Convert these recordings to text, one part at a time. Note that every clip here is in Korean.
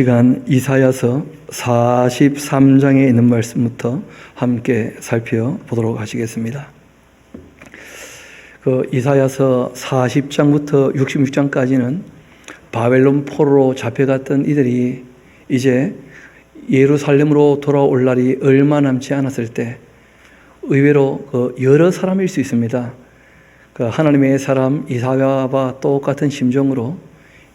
시간 이사야서 43장에 있는 말씀부터 함께 살펴보도록 하시겠습니다. 이사야서 40장부터 66장까지는 바벨론 포로로 잡혀갔던 이들이 이제 예루살렘으로 돌아올 날이 얼마 남지 않았을 때 의외로 여러 사람일 수 있습니다. 하나님의 사람 이사야와 똑같은 심정으로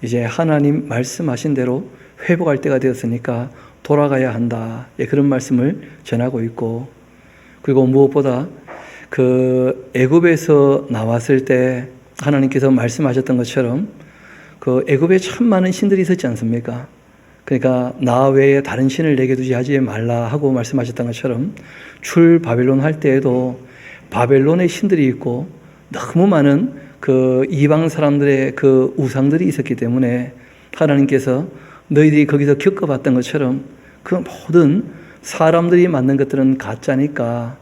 이제 하나님 말씀하신 대로 회복할 때가 되었으니까 돌아가야 한다. 그런 말씀을 전하고 있고, 그리고 무엇보다 애굽에서 나왔을 때 하나님께서 말씀하셨던 것처럼 애굽에 참 많은 신들이 있었지 않습니까? 그러니까 나 외에 다른 신을 내게 두지 하지 말라 하고 말씀하셨던 것처럼 출 바벨론 할 때에도 바벨론의 신들이 있고 너무 많은 이방 사람들의 우상들이 있었기 때문에 하나님께서 너희들이 거기서 겪어봤던 것처럼 그 모든 사람들이 만든 것들은 가짜니까,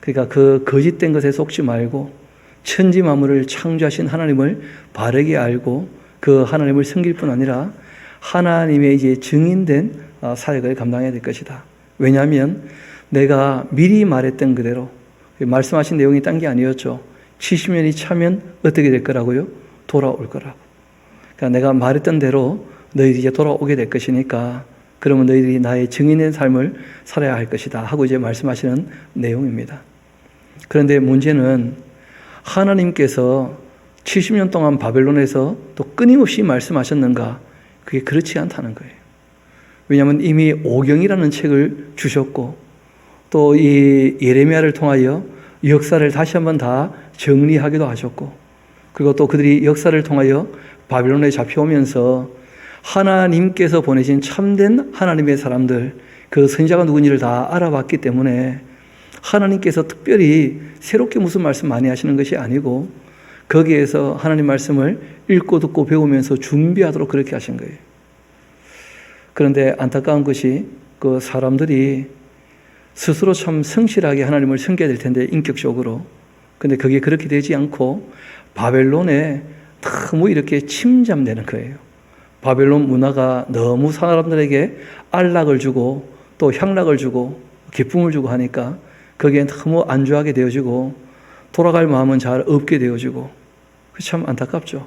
그러니까 거짓된 것에 속지 말고 천지 만물을 창조하신 하나님을 바르게 알고 하나님을 섬길 뿐 아니라 하나님의 이제 증인된 사역을 감당해야 될 것이다. 왜냐하면 내가 미리 말했던 그대로, 말씀하신 내용이 딴 게 아니었죠. 70년이 차면 어떻게 될 거라고요? 돌아올 거라고. 그러니까 내가 말했던 대로 너희들이 이제 돌아오게 될 것이니까 그러면 너희들이 나의 증인의 삶을 살아야 할 것이다 하고 이제 말씀하시는 내용입니다. 그런데 문제는 하나님께서 70년 동안 바벨론에서 또 끊임없이 말씀하셨는가? 그게 그렇지 않다는 거예요. 왜냐하면 이미 오경이라는 책을 주셨고 또 이 예레미야를 통하여 역사를 다시 한번 다 정리하기도 하셨고, 그리고 또 그들이 역사를 통하여 바벨론에 잡혀오면서 하나님께서 보내신 참된 하나님의 사람들, 선지자가 누군지를 다 알아봤기 때문에 하나님께서 특별히 새롭게 무슨 말씀 많이 하시는 것이 아니고 거기에서 하나님 말씀을 읽고 듣고 배우면서 준비하도록 그렇게 하신 거예요. 그런데 안타까운 것이 사람들이 스스로 참 성실하게 하나님을 섬겨야 될 텐데, 인격적으로. 근데 그게 그렇게 되지 않고 바벨론에 너무 이렇게 침잠되는 거예요. 바벨론 문화가 너무 사람들에게 안락을 주고 또 향락을 주고 기쁨을 주고 하니까 거기에 너무 안주하게 되어지고 돌아갈 마음은 잘 없게 되어지고, 참 안타깝죠.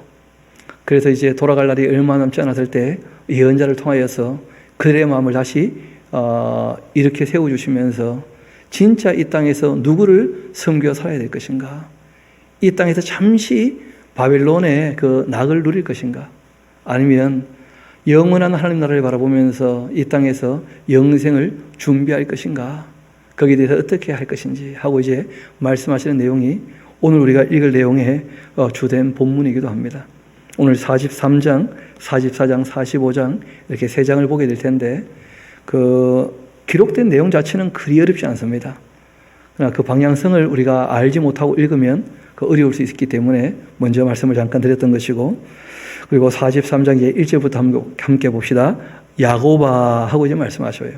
그래서 이제 돌아갈 날이 얼마 남지 않았을 때 예언자를 통하여서 그들의 마음을 다시 이렇게 세워주시면서 진짜 이 땅에서 누구를 섬겨 살아야 될 것인가? 이 땅에서 잠시 바벨론의 낙을 누릴 것인가? 아니면 영원한 하나님 나라를 바라보면서 이 땅에서 영생을 준비할 것인가? 거기에 대해서 어떻게 할 것인지 하고 이제 말씀하시는 내용이 오늘 우리가 읽을 내용의 주된 본문이기도 합니다. 오늘 43장, 44장, 45장 이렇게 세 장을 보게 될 텐데 기록된 내용 자체는 그리 어렵지 않습니다. 그러나 방향성을 우리가 알지 못하고 읽으면 어려울 수 있기 때문에 먼저 말씀을 잠깐 드렸던 것이고, 그리고 43장 1절부터 함께 봅시다. 야곱아 하고 이제 말씀하셔요.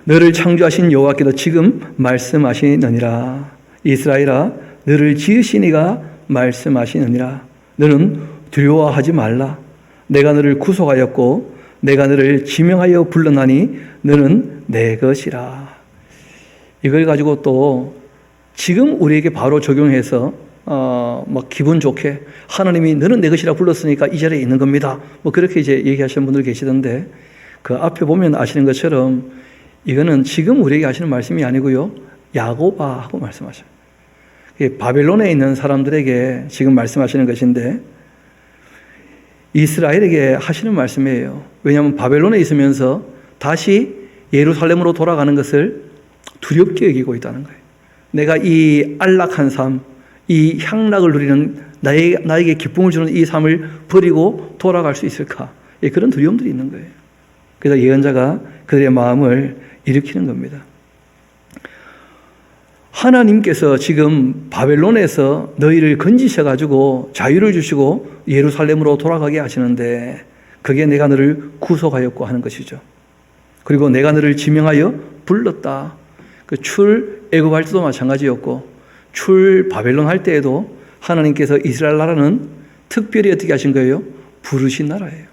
너를 창조하신 여호와께서 지금 말씀하시느니라. 이스라엘아, 너를 지으신 이가 말씀하시느니라. 너는 두려워하지 말라. 내가 너를 구속하였고 내가 너를 지명하여 불렀나니 너는 내 것이라. 이걸 가지고 또 지금 우리에게 바로 적용해서 막 기분 좋게 하나님이 너는 내 것이라 불렀으니까 이 자리에 있는 겁니다. 그렇게 이제 얘기하시는 분들 계시던데, 앞에 보면 아시는 것처럼 이거는 지금 우리에게 하시는 말씀이 아니고요. 야곱아 하고 말씀하셔요. 바벨론에 있는 사람들에게 지금 말씀하시는 것인데 이스라엘에게 하시는 말씀이에요. 왜냐하면 바벨론에 있으면서 다시 예루살렘으로 돌아가는 것을 두렵게 여기고 있다는 거예요. 내가 이 안락한 삶, 이 향락을 누리는 나에게 기쁨을 주는 이 삶을 버리고 돌아갈 수 있을까? 그런 두려움들이 있는 거예요. 그래서 예언자가 그들의 마음을 일으키는 겁니다. 하나님께서 지금 바벨론에서 너희를 건지셔가지고 자유를 주시고 예루살렘으로 돌아가게 하시는데 그게 내가 너를 구속하였고 하는 것이죠. 그리고 내가 너를 지명하여 불렀다. 애굽할 때도 마찬가지였고 출 바벨론 할 때에도 하나님께서 이스라엘 나라는 특별히 어떻게 하신 거예요? 부르신 나라예요.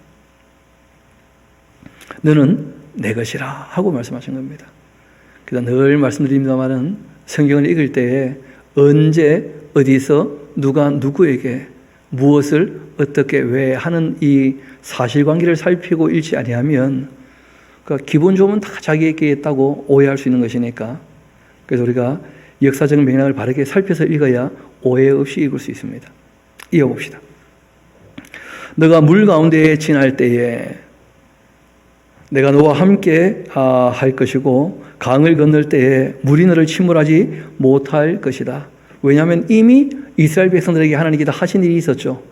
너는 내 것이라 하고 말씀하신 겁니다. 그래서 늘 말씀드립니다만은 성경을 읽을 때에 언제 어디서 누가 누구에게 무엇을 어떻게 왜 하는 이 사실관계를 살피고 읽지 아니하면 그러니까 기본 조문 다 자기에게 있다고 오해할 수 있는 것이니까 그래서 우리가 역사적 맥락을 바르게 살펴서 읽어야 오해 없이 읽을 수 있습니다. 이어봅시다. 너가 물 가운데에 지날 때에 내가 너와 함께 할 것이고 강을 건널 때에 물이 너를 침몰하지 못할 것이다. 왜냐하면 이미 이스라엘 백성들에게 하나님께서 하신 일이 있었죠.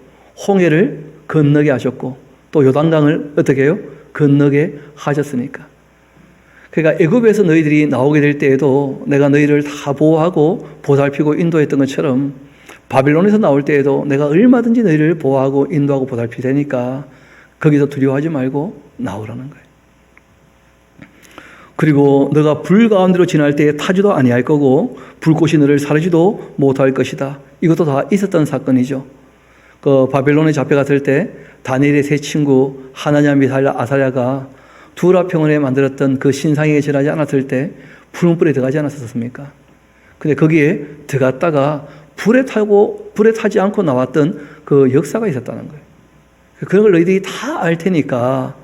홍해를 건너게 하셨고 또 요단강을 어떻게 해요? 건너게 하셨으니까. 그러니까 애굽에서 너희들이 나오게 될 때에도 내가 너희를 다 보호하고 보살피고 인도했던 것처럼 바벨론에서 나올 때에도 내가 얼마든지 너희를 보호하고 인도하고 보살필 테니까 거기서 두려워하지 말고 나오라는 거예요. 그리고 너가 불 가운데로 지날 때에 타지도 아니할 거고 불꽃이 너를 사르지도 못할 것이다. 이것도 다 있었던 사건이죠. 그 바벨론에 잡혀갔을 때 다니엘의 세 친구 하나냐 미사엘 아사랴가 두라평원에 만들었던 그 신상에 절하지 않았을 때 푸른 불에 들어가지 않았었습니까? 근데 거기에 들어갔다가 불에 타지 않고 나왔던 그 역사가 있었다는 거예요. 그런 걸 너희들이 다 알 테니까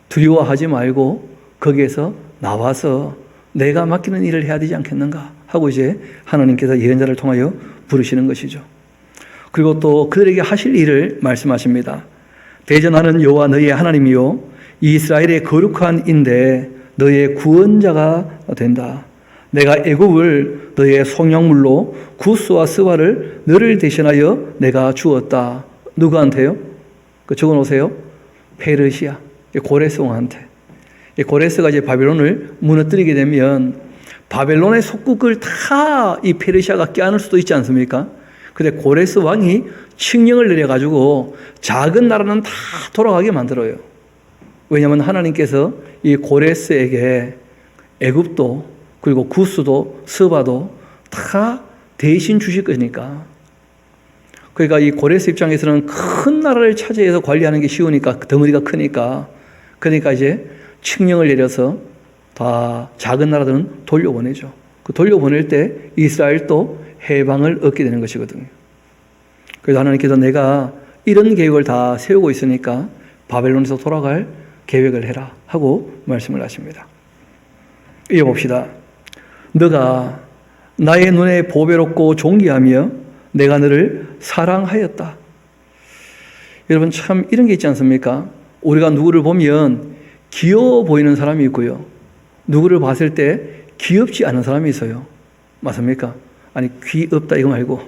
두려워하지 말고 거기에서 나와서 내가 맡기는 일을 해야 되지 않겠는가 하고 이제 하나님께서 예언자를 통하여 부르시는 것이죠. 그리고 또 그들에게 하실 일을 말씀하십니다. 대저 나는 여호와 너희의 하나님이요 이스라엘의 거룩한 인데 너희의 구원자가 된다. 내가 애굽을 너희의 성령물로 구스와 스바를 너를 대신하여 내가 주었다. 누구한테요? 적어놓으세요. 페르시아 고레스 왕한테. 고레스가 이제 바벨론을 무너뜨리게 되면 바벨론의 속국을 다 이 페르시아가 껴안을 수도 있지 않습니까? 근데 고레스 왕이 칙령을 내려가지고 작은 나라는 다 돌아가게 만들어요. 왜냐하면 하나님께서 이 고레스에게 애굽도 그리고 구스도 스바도 다 대신 주실 거니까. 그러니까 이 고레스 입장에서는 큰 나라를 차지해서 관리하는 게 쉬우니까 덩어리가 크니까 그러니까 이제 칙령을 내려서 다 작은 나라들은 돌려보내죠. 그 돌려보낼 때 이스라엘도 해방을 얻게 되는 것이거든요. 그래서 하나님께서 내가 이런 계획을 다 세우고 있으니까 바벨론에서 돌아갈 계획을 해라 하고 말씀을 하십니다. 이어봅시다. 너가 나의 눈에 보배롭고 존귀하며 내가 너를 사랑하였다. 여러분 참 이런 게 있지 않습니까? 우리가 누구를 보면 귀여워 보이는 사람이 있고요. 누구를 봤을 때 귀엽지 않은 사람이 있어요. 맞습니까? 아니 귀엽다 이거 말고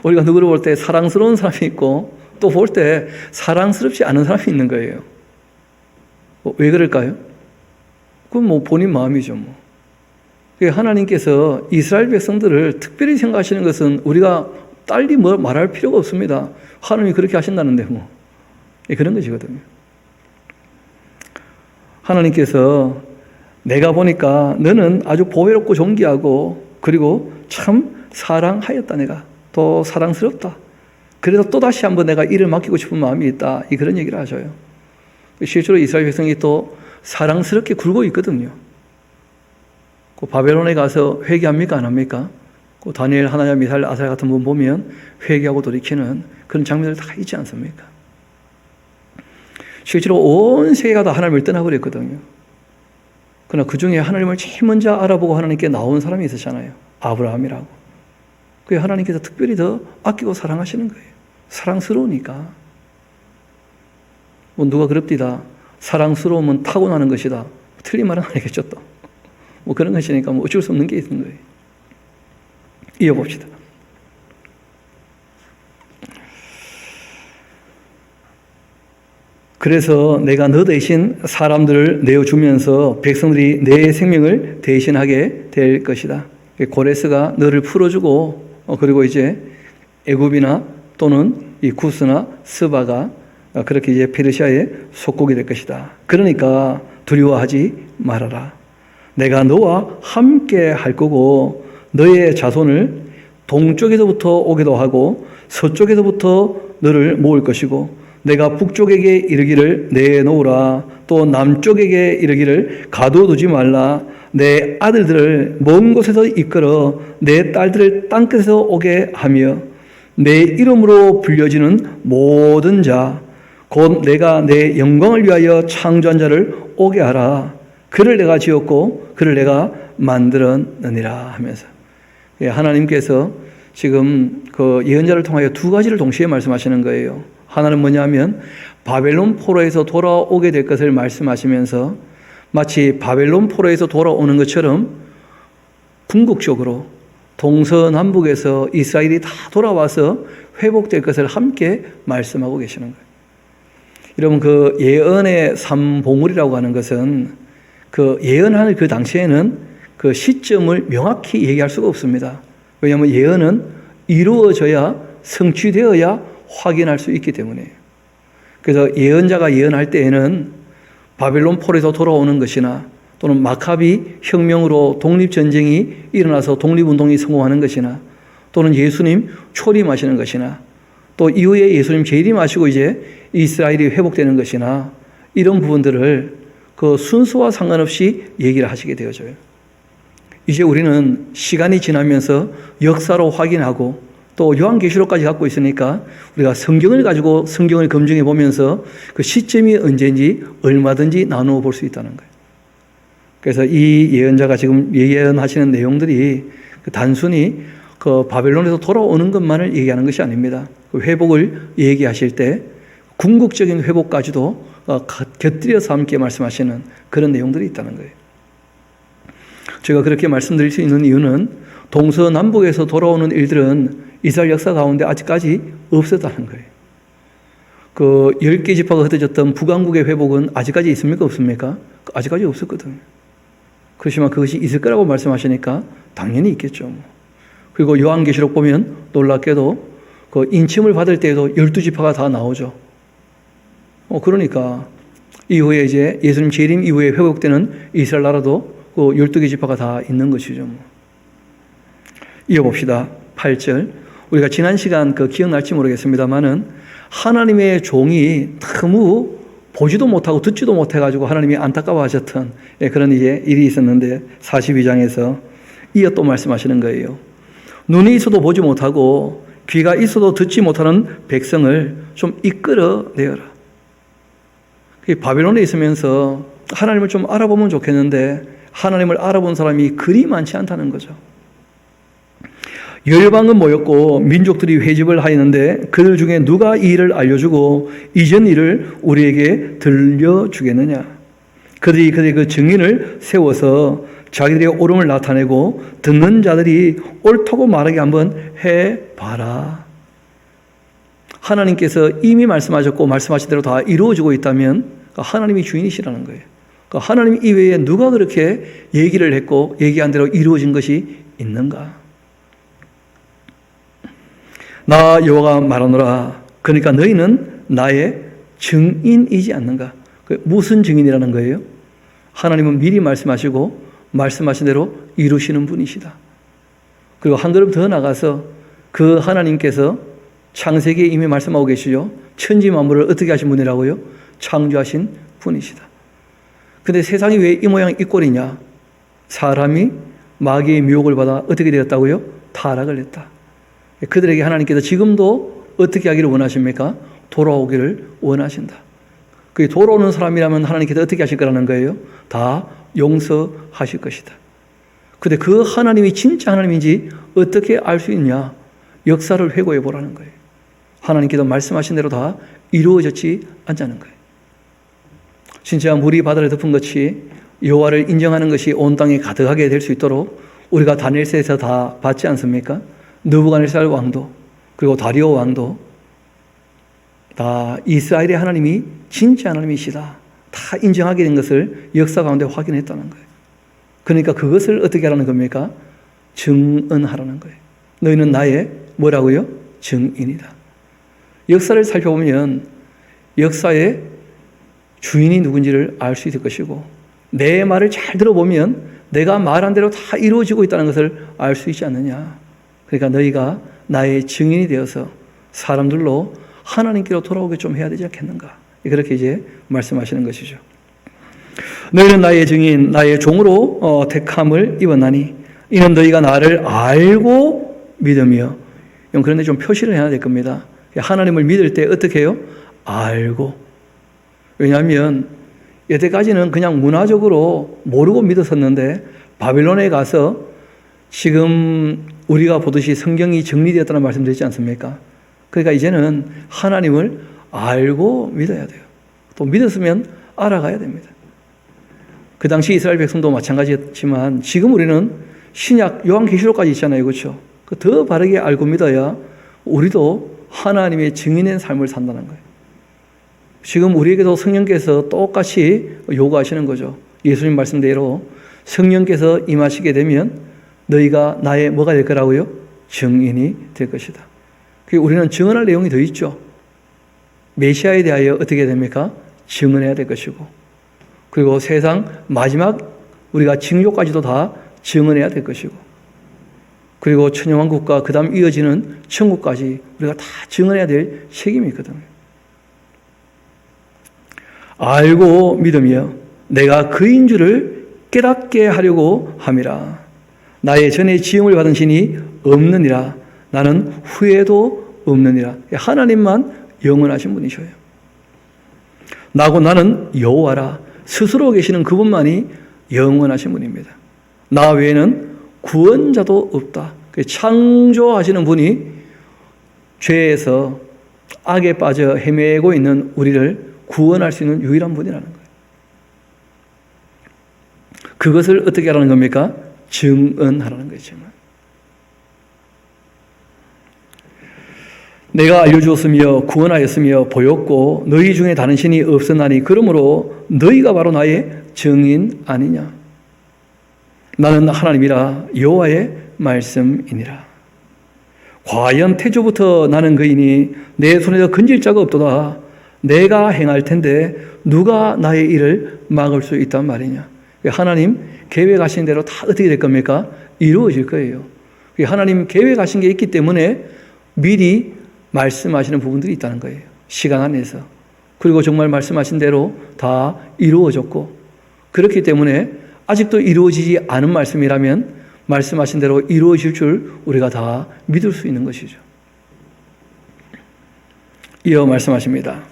우리가 누구를 볼 때 사랑스러운 사람이 있고 또 볼 때 사랑스럽지 않은 사람이 있는 거예요. 왜 그럴까요? 그건 뭐 본인 마음이죠. 뭐. 하나님께서 이스라엘 백성들을 특별히 생각하시는 것은 우리가 딸리 말할 필요가 없습니다. 하나님이 그렇게 하신다는데 뭐 그런 것이거든요. 하나님께서 내가 보니까 너는 아주 보배롭고 존귀하고 그리고 참 사랑하였다. 내가 또 사랑스럽다. 그래서 또다시 한번 내가 일을 맡기고 싶은 마음이 있다. 그런 얘기를 하셔요. 실제로 이스라엘 백성이 또 사랑스럽게 굴고 있거든요. 그 바벨론에 가서 회개합니까? 안 합니까? 그 다니엘, 하나냐, 미사엘, 아사랴 같은 분 보면 회개하고 돌이키는 그런 장면들 다 있지 않습니까? 실제로 온 세계가 다 하나님을 떠나버렸거든요. 그러나 그 중에 하나님을 제일 먼저 알아보고 하나님께 나온 사람이 있었잖아요. 아브라함이라고. 그게 하나님께서 특별히 더 아끼고 사랑하시는 거예요. 사랑스러우니까. 뭐 누가 그럽디다. 사랑스러움은 타고나는 것이다. 틀린 말은 아니겠죠 또. 뭐 그런 것이니까 뭐 어쩔 수 없는 게 있는 거예요. 이어봅시다. 그래서 내가 너 대신 사람들을 내어주면서 백성들이 내 생명을 대신하게 될 것이다. 고레스가 너를 풀어주고 그리고 이제 애굽이나 또는 이 구스나 스바가 그렇게 이제 페르시아의 속국이 될 것이다. 그러니까 두려워하지 말아라. 내가 너와 함께 할 거고 너의 자손을 동쪽에서부터 오기도 하고 서쪽에서부터 너를 모을 것이고 내가 북쪽에게 이르기를 내놓으라. 또 남쪽에게 이르기를 가둬두지 말라. 내 아들들을 먼 곳에서 이끌어 내 딸들을 땅끝에서 오게 하며 내 이름으로 불려지는 모든 자 곧 내가 내 영광을 위하여 창조한 자를 오게 하라. 그를 내가 지었고 그를 내가 만들었느니라 하면서 하나님께서 지금 그 예언자를 통하여 두 가지를 동시에 말씀하시는 거예요. 하나는 뭐냐면 바벨론 포로에서 돌아오게 될 것을 말씀하시면서 마치 바벨론 포로에서 돌아오는 것처럼 궁극적으로 동서남북에서 이스라엘이 다 돌아와서 회복될 것을 함께 말씀하고 계시는 거예요. 여러분, 그 예언의 삼봉우리라고 하는 것은 그 예언하는 그 당시에는 그 시점을 명확히 얘기할 수가 없습니다. 왜냐하면 예언은 이루어져야 성취되어야 확인할 수 있기 때문에. 그래서 예언자가 예언할 때에는 바벨론 포로에서 돌아오는 것이나 또는 마카비 혁명으로 독립전쟁이 일어나서 독립운동이 성공하는 것이나 또는 예수님 초림하시는 것이나 또 이후에 예수님 재림하시고 이제 이스라엘이 회복되는 것이나 이런 부분들을 그 순서와 상관없이 얘기를 하시게 되어져요. 이제 우리는 시간이 지나면서 역사로 확인하고 또 요한계시록까지 갖고 있으니까 우리가 성경을 가지고 성경을 검증해 보면서 그 시점이 언제인지 얼마든지 나누어 볼 수 있다는 거예요. 그래서 이 예언자가 지금 예언하시는 내용들이 단순히 그 바벨론에서 돌아오는 것만을 얘기하는 것이 아닙니다. 그 회복을 얘기하실 때 궁극적인 회복까지도 곁들여서 함께 말씀하시는 그런 내용들이 있다는 거예요. 제가 그렇게 말씀드릴 수 있는 이유는 동서남북에서 돌아오는 일들은 이스라엘 역사 가운데 아직까지 없었다는 거예요. 그 10개 지파가 흩어졌던 북왕국의 회복은 아직까지 있습니까? 없습니까? 아직까지 없었거든요. 그렇지만 그것이 있을 거라고 말씀하시니까 당연히 있겠죠. 그리고 요한계시록 보면 놀랍게도 그 인침을 받을 때에도 12지파가 다 나오죠. 그러니까 이후에 이제 예수님 재림 이후에 회복되는 이스라엘 나라도 그 12개 지파가 다 있는 것이죠. 이어봅시다. 8절. 우리가 지난 시간 그 기억날지 모르겠습니다만은 하나님의 종이 너무 보지도 못하고 듣지도 못해가지고 하나님이 안타까워하셨던 그런 이제 일이 있었는데 42장에서 이어 또 말씀하시는 거예요. 눈이 있어도 보지 못하고 귀가 있어도 듣지 못하는 백성을 좀 이끌어내어라. 바벨론에 있으면서 하나님을 좀 알아보면 좋겠는데 하나님을 알아본 사람이 그리 많지 않다는 거죠. 열방은 모였고 민족들이 회집을 하였는데 그들 중에 누가 이 일을 알려주고 이전 일을 우리에게 들려주겠느냐. 그들이 그 증인을 세워서 자기들의 옳음을 나타내고 듣는 자들이 옳다고 말하게 한번 해봐라. 하나님께서 이미 말씀하셨고 말씀하신 대로 다 이루어지고 있다면 하나님이 주인이시라는 거예요. 하나님 이외에 누가 그렇게 얘기를 했고 얘기한 대로 이루어진 것이 있는가? 나 여호와가 말하노라. 그러니까 너희는 나의 증인이지 않는가? 무슨 증인이라는 거예요? 하나님은 미리 말씀하시고 말씀하신 대로 이루시는 분이시다. 그리고 한 걸음 더 나가서 그 하나님께서 창세기에 이미 말씀하고 계시죠. 천지 만물을 어떻게 하신 분이라고요? 창조하신 분이시다. 근데 세상이 왜 이 모양 이 꼴이냐? 사람이 마귀의 미혹을 받아 어떻게 되었다고요? 타락을 했다. 그들에게 하나님께서 지금도 어떻게 하기를 원하십니까? 돌아오기를 원하신다. 그 돌아오는 사람이라면 하나님께서 어떻게 하실 거라는 거예요? 다 용서하실 것이다. 근데 그 하나님이 진짜 하나님인지 어떻게 알 수 있냐? 역사를 회고해 보라는 거예요. 하나님께서 말씀하신 대로 다 이루어졌지 않자는 거예요. 진짜 물이 바다를 덮은 것이 여호와를 인정하는 것이 온 땅에 가득하게 될 수 있도록 우리가 다니엘서에서 다 봤지 않습니까? 느부갓네살 왕도 그리고 다리오 왕도 다 이스라엘의 하나님이 진짜 하나님이시다. 다 인정하게 된 것을 역사 가운데 확인했다는 거예요. 그러니까 그것을 어떻게 하라는 겁니까? 증언하라는 거예요. 너희는 나의 뭐라고요? 증인이다. 역사를 살펴보면 역사의 주인이 누군지를 알 수 있을 것이고 내 말을 잘 들어보면 내가 말한 대로 다 이루어지고 있다는 것을 알 수 있지 않느냐. 그러니까 너희가 나의 증인이 되어서 사람들로 하나님께로 돌아오게 좀 해야 되지 않겠는가? 그렇게 이제 말씀하시는 것이죠. 너희는 나의 증인, 나의 종으로 택함을 입었나니 이는 너희가 나를 알고 믿으며. 그런데 좀 표시를 해야 될 겁니다. 하나님을 믿을 때 어떻게 해요? 알고. 왜냐하면 여태까지는 그냥 문화적으로 모르고 믿었었는데 바빌론에 가서 지금 우리가 보듯이 성경이 정리되었다는 말씀 드리지 않습니까? 그러니까 이제는 하나님을 알고 믿어야 돼요. 또 믿었으면 알아가야 됩니다. 그 당시 이스라엘 백성도 마찬가지였지만 지금 우리는 신약 요한계시록까지 있잖아요. 그렇죠? 더 바르게 알고 믿어야 우리도 하나님의 증인의 삶을 산다는 거예요. 지금 우리에게도 성령께서 똑같이 요구하시는 거죠. 예수님 말씀대로 성령께서 임하시게 되면 너희가 나의 뭐가 될 거라고요? 증인이 될 것이다. 우리는 증언할 내용이 더 있죠. 메시아에 대하여 어떻게 됩니까? 증언해야 될 것이고, 그리고 세상 마지막 우리가 징조까지도 다 증언해야 될 것이고, 그리고 천영왕국과 그 다음 이어지는 천국까지 우리가 다 증언해야 될 책임이 있거든요. 알고 믿으며 내가 그인 줄을 깨닫게 하려고 함이라. 나의 전에 지음을 받은 신이 없느니라. 나는 후에도 없느니라. 하나님만 영원하신 분이셔요. 나고 나는 여호와라. 스스로 계시는 그분만이 영원하신 분입니다. 나 외에는 구원자도 없다. 창조하시는 분이 죄에서 악에 빠져 헤매고 있는 우리를 구원할 수 있는 유일한 분이라는 거예요. 그것을 어떻게 하라는 겁니까? 증언하라는 거죠. 내가 알려주었으며 구원하였으며 보였고 너희 중에 다른 신이 없었나니 그러므로 너희가 바로 나의 증인 아니냐. 나는 하나님이라 여호와의 말씀이니라. 과연 태초부터 나는 그이니 내 손에서 건질 자가 없도다. 내가 행할 텐데 누가 나의 일을 막을 수 있단 말이냐. 하나님 계획하신 대로 다 어떻게 될 겁니까? 이루어질 거예요. 하나님 계획하신 게 있기 때문에 미리 말씀하시는 부분들이 있다는 거예요. 시간 안에서. 그리고 정말 말씀하신 대로 다 이루어졌고, 그렇기 때문에 아직도 이루어지지 않은 말씀이라면 말씀하신 대로 이루어질 줄 우리가 다 믿을 수 있는 것이죠. 이어 말씀하십니다.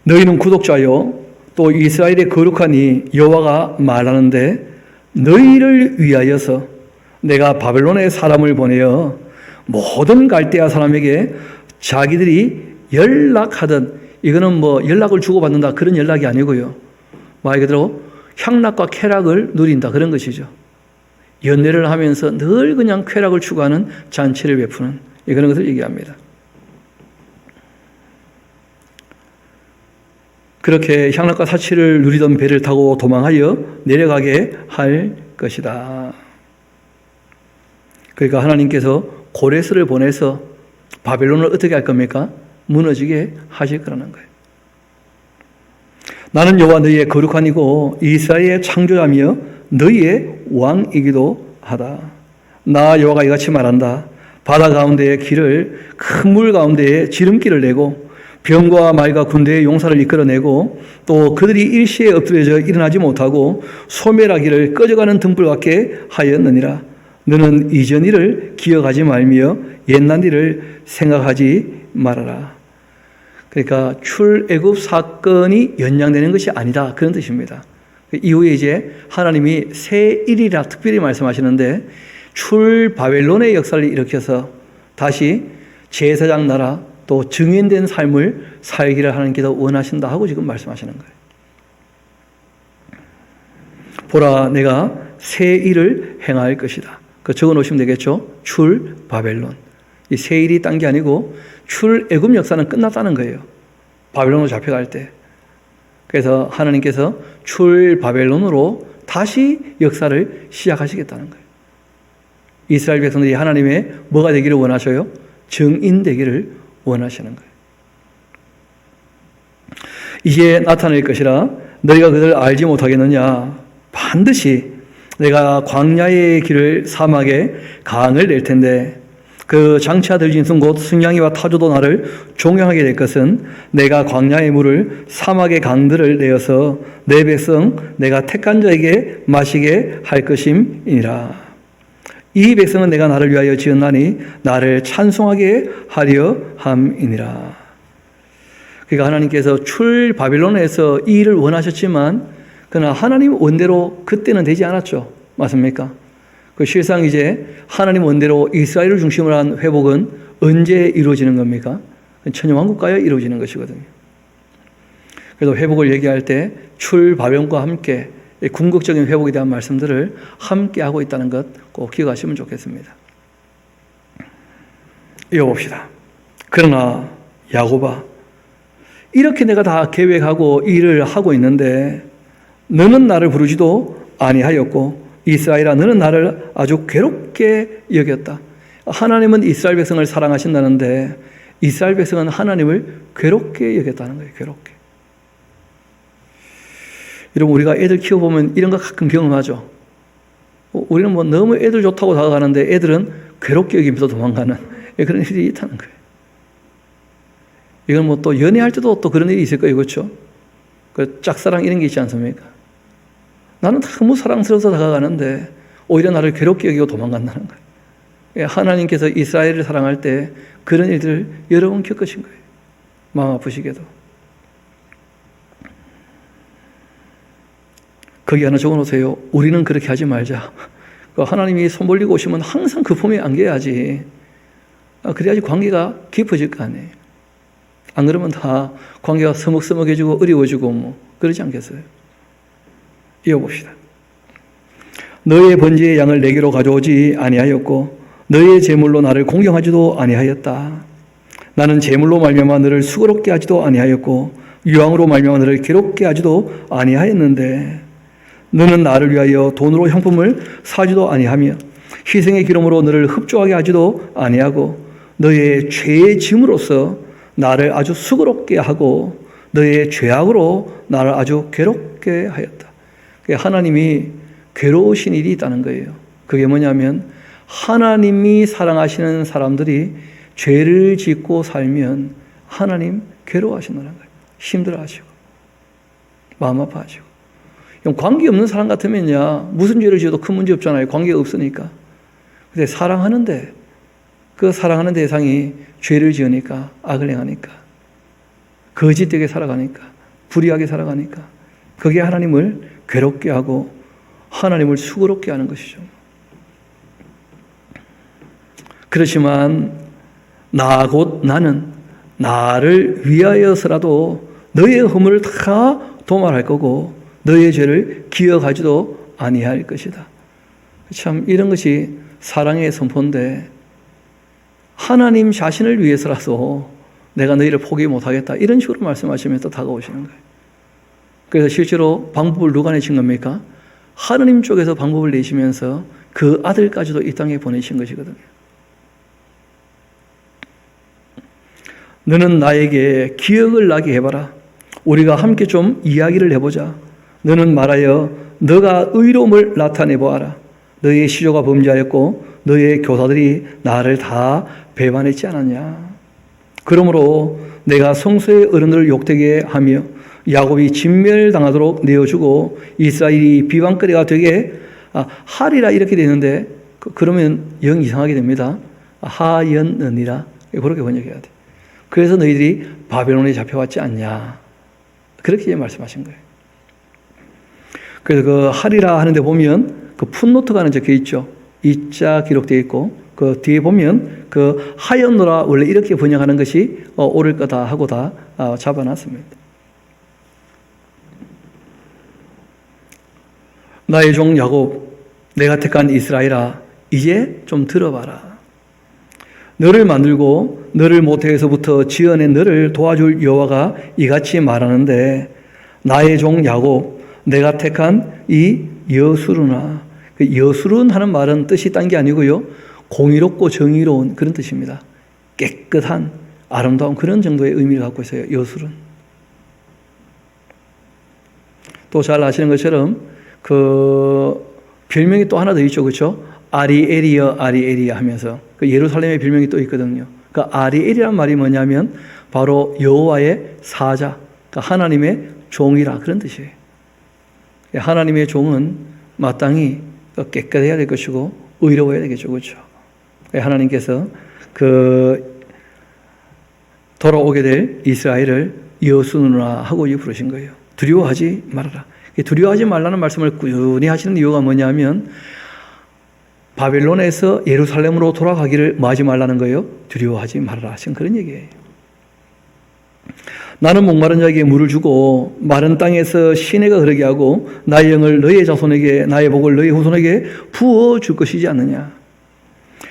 너희는 구독자요 또 이스라엘의 거룩하니 여호와가 말하는데 너희를 위하여서 내가 바벨론에 사람을 보내어 모든 갈대아 사람에게 자기들이 연락하던, 이거는 뭐 연락을 주고받는다 그런 연락이 아니고요, 말 그대로 향락과 쾌락을 누린다 그런 것이죠. 연애를 하면서 늘 그냥 쾌락을 추구하는 잔치를 베푸는 그런 것을 얘기합니다. 그렇게 향락과 사치를 누리던 배를 타고 도망하여 내려가게 할 것이다. 그러니까 하나님께서 고레스를 보내서 바벨론을 어떻게 할 겁니까? 무너지게 하실 거라는 거예요. 나는 여호와 너희의 거룩한이고 이스라엘의 창조자며 너희의 왕이기도 하다. 나 여호와가 이같이 말한다. 바다 가운데의 길을 큰 물 가운데에 지름길을 내고 병과 말과 군대의 용사를 이끌어내고 또 그들이 일시에 엎드려져 일어나지 못하고 소멸하기를 꺼져가는 등불 같게 하였느니라. 너는 이전 일을 기억하지 말며 옛날 일을 생각하지 말아라. 그러니까 출애굽 사건이 연장되는 것이 아니다 그런 뜻입니다. 이후에 이제 하나님이 새 일이라 특별히 말씀하시는데 출바벨론의 역사를 일으켜서 다시 제사장 나라 또 증인된 삶을 살기를 하나님께서 원하신다 하고 지금 말씀하시는 거예요. 보라 내가 새 일을 행할 것이다. 그 적어 놓으시면 되겠죠. 출바벨론. 이 새 일이 딴 게 아니고 출애굽 역사는 끝났다는 거예요. 바벨론으로 잡혀갈 때. 그래서 하나님께서 출바벨론으로 다시 역사를 시작하시겠다는 거예요. 이스라엘 백성들이 하나님의 뭐가 되기를 원하셔요? 증인 되기를 원하시는 거예요. 이제 나타낼 것이라 너희가 그들을 알지 못하겠느냐. 반드시 내가 광야의 길을 사막에 강을 낼 텐데 그 장차 될 진승 곧 승냥이와 타조도 나를 존경하게 될 것은 내가 광야의 물을 사막의 강들을 내어서 내 백성 내가 택한 자에게 마시게 할 것임이니라. 이 백성은 내가 나를 위하여 지었나니 나를 찬송하게 하려 함이니라. 그러니까 하나님께서 출 바빌론에서 이 일을 원하셨지만 그러나 하나님 원대로 그때는 되지 않았죠. 맞습니까? 그 실상 이제 하나님 원대로 이스라엘을 중심으로 한 회복은 언제 이루어지는 겁니까? 천년왕국가에 이루어지는 것이거든요. 그래서 회복을 얘기할 때 출 바벨론과 함께 궁극적인 회복에 대한 말씀들을 함께 하고 있다는 것 꼭 기억하시면 좋겠습니다. 이어봅시다. 그러나 야곱아, 이렇게 내가 다 계획하고 일을 하고 있는데 너는 나를 부르지도 아니하였고 이스라엘아 너는 나를 아주 괴롭게 여겼다. 하나님은 이스라엘 백성을 사랑하신다는데 이스라엘 백성은 하나님을 괴롭게 여겼다는 거예요. 괴롭게. 여러분 우리가 애들 키워보면 이런 거 가끔 경험하죠. 우리는 뭐 너무 애들 좋다고 다가가는데 애들은 괴롭게 여기면서 도망가는 그런 일이 있다는 거예요. 이건 뭐 또 연애할 때도 또 그런 일이 있을 거예요. 그렇죠? 그 짝사랑 이런 게 있지 않습니까? 나는 너무 사랑스러워서 다가가는데 오히려 나를 괴롭게 여기고 도망간다는 거예요. 하나님께서 이스라엘을 사랑할 때 그런 일들을 여러 번 겪으신 거예요. 마음 아프시게도. 거기 하나 적어놓으세요. 우리는 그렇게 하지 말자. 하나님이 손 벌리고 오시면 항상 그 품에 안겨야지. 그래야지 관계가 깊어질 거 아니에요. 안 그러면 다 관계가 서먹서먹해지고 어려워지고 뭐 그러지 않겠어요? 이어봅시다. 너의 번제의 양을 내게로 가져오지 아니하였고 너의 제물로 나를 공경하지도 아니하였다. 나는 제물로 말미암아 너를 수고롭게 하지도 아니하였고 유황으로 말미암아 너를 괴롭게 하지도 아니하였는데 너는 나를 위하여 돈으로 향품을 사지도 아니하며 희생의 기름으로 너를 흡족하게 하지도 아니하고 너의 죄의 짐으로써 나를 아주 수고롭게 하고 너의 죄악으로 나를 아주 괴롭게 하였다. 하나님이 괴로우신 일이 있다는 거예요. 그게 뭐냐면 하나님이 사랑하시는 사람들이 죄를 짓고 살면 하나님 괴로워하신다는 거예요. 힘들어하시고 마음 아파하시고. 관계없는 사람 같으면야 무슨 죄를 지어도 큰 문제 없잖아요. 관계가 없으니까. 근데 사랑하는데 그 사랑하는 대상이 죄를 지으니까 악을 행하니까 거짓되게 살아가니까 불의하게 살아가니까 그게 하나님을 괴롭게 하고 하나님을 수고롭게 하는 것이죠. 그렇지만 나 곧 나는 나를 위하여서라도 너의 허물을 다 도말할 거고 너의 죄를 기억하지도 아니할 것이다. 참 이런 것이 사랑의 선포인데 하나님 자신을 위해서라도 내가 너희를 포기 못하겠다 이런 식으로 말씀하시면서 다가오시는 거예요. 그래서 실제로 방법을 누가 내신 겁니까? 하나님 쪽에서 방법을 내시면서 그 아들까지도 이 땅에 보내신 것이거든요. 너는 나에게 기억을 나게 해봐라. 우리가 함께 좀 이야기를 해보자. 너는 말하여 너가 의로움을 나타내보아라. 너의 시조가 범죄하였고 너의 교사들이 나를 다 배반했지 않았냐. 그러므로 내가 성소의 어른들을 욕되게 하며 야곱이 진멸당하도록 내어주고 이스라엘이 비방거리가 되게 하리라 이렇게 되는데 그러면 영 이상하게 됩니다. 하연느니라 그렇게 번역해야 돼. 그래서 너희들이 바벨론에 잡혀왔지 않냐. 그렇게 말씀하신 거예요. 그래서 그 하리라 하는데 보면 그 풋노트가 하나 적혀 있죠. 이자 기록되어 있고 그 뒤에 보면 그 하였노라 원래 이렇게 번역하는 것이 옳을 거다 하고 다 잡아놨습니다. 나의 종 야곱, 내가 택한 이스라엘아, 이제 좀 들어봐라. 너를 만들고 너를 모태에서부터 지어낸 너를 도와줄 여호와가 이같이 말하는데 나의 종 야곱, 내가 택한 이 여수르나. 그 여수른 하는 말은 뜻이 딴 게 아니고요. 공의롭고 정의로운 그런 뜻입니다. 깨끗한 아름다운 그런 정도의 의미를 갖고 있어요. 여수른. 또 잘 아시는 것처럼 그 별명이 또 하나 더 있죠. 그렇죠? 아리에리어 아리에리어 하면서 그 예루살렘의 별명이 또 있거든요. 그 아리엘이란 말이 뭐냐면 바로 여호와의 사자, 그러니까 하나님의 종이라 그런 뜻이에요. 하나님의 종은 마땅히 깨끗해야 될 것이고 의로워야 되겠죠, 그렇죠? 하나님께서 돌아오게 될 이스라엘을 여수누나 하고 부르신 거예요. 두려워하지 말아라. 두려워하지 말라는 말씀을 꾸준히 하시는 이유가 뭐냐면 바벨론에서 예루살렘으로 돌아가기를 뭐하지 말라는 거예요? 두려워하지 말아라 하신 그런 얘기예요. 나는 목마른 자에게 물을 주고 마른 땅에서 시내가 흐르게 하고 나의 영을 너의 자손에게 나의 복을 너의 후손에게 부어줄 것이지 않느냐.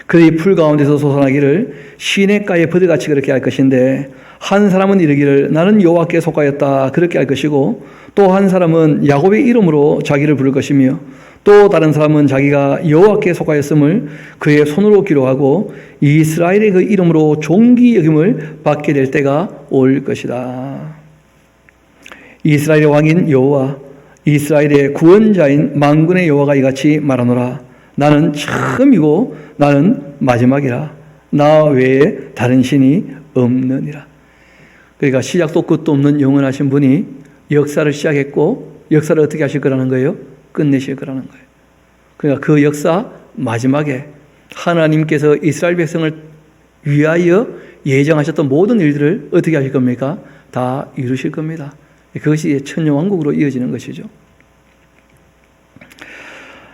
그들이 풀 가운데서 솟아나기를 시냇가에 버드같이 그렇게 할 것인데 한 사람은 이르기를 나는 여호와께 속하였다 그렇게 할 것이고 또 한 사람은 야곱의 이름으로 자기를 부를 것이며 또 다른 사람은 자기가 여호와께 속하였음을 그의 손으로 기록하고 이스라엘의 그 이름으로 존귀 여김을 받게 될 때가 올 것이다. 이스라엘의 왕인 여호와 이스라엘의 구원자인 만군의 여호와가 이같이 말하노라. 나는 처음이고 나는 마지막이라. 나 외에 다른 신이 없느니라. 그러니까 시작도 끝도 없는 영원하신 분이 역사를 시작했고 역사를 어떻게 하실 거라는 거예요? 끝내실 거라는 거예요. 그러니까 그 역사 마지막에 하나님께서 이스라엘 백성을 위하여 예정하셨던 모든 일들을 어떻게 하실 겁니까? 다 이루실 겁니다. 그것이 천년왕국으로 이어지는 것이죠.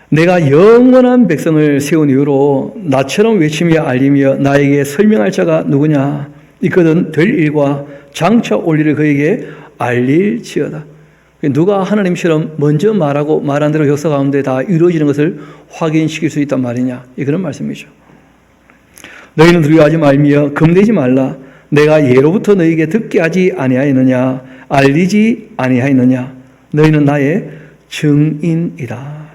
내가 영원한 백성을 세운 이후로 나처럼 외치며 알리며 나에게 설명할 자가 누구냐? 있거든 될 일과 장차 올 일을 그에게 알릴지어다. 누가 하나님처럼 먼저 말하고 말한 대로 역사 가운데 다 이루어지는 것을 확인시킬 수 있단 말이냐. 그런 말씀이죠. 너희는 두려워하지 말며 겁내지 말라. 내가 예로부터 너희에게 듣게 하지 아니하였느냐. 알리지 아니하였느냐. 너희는 나의 증인이다.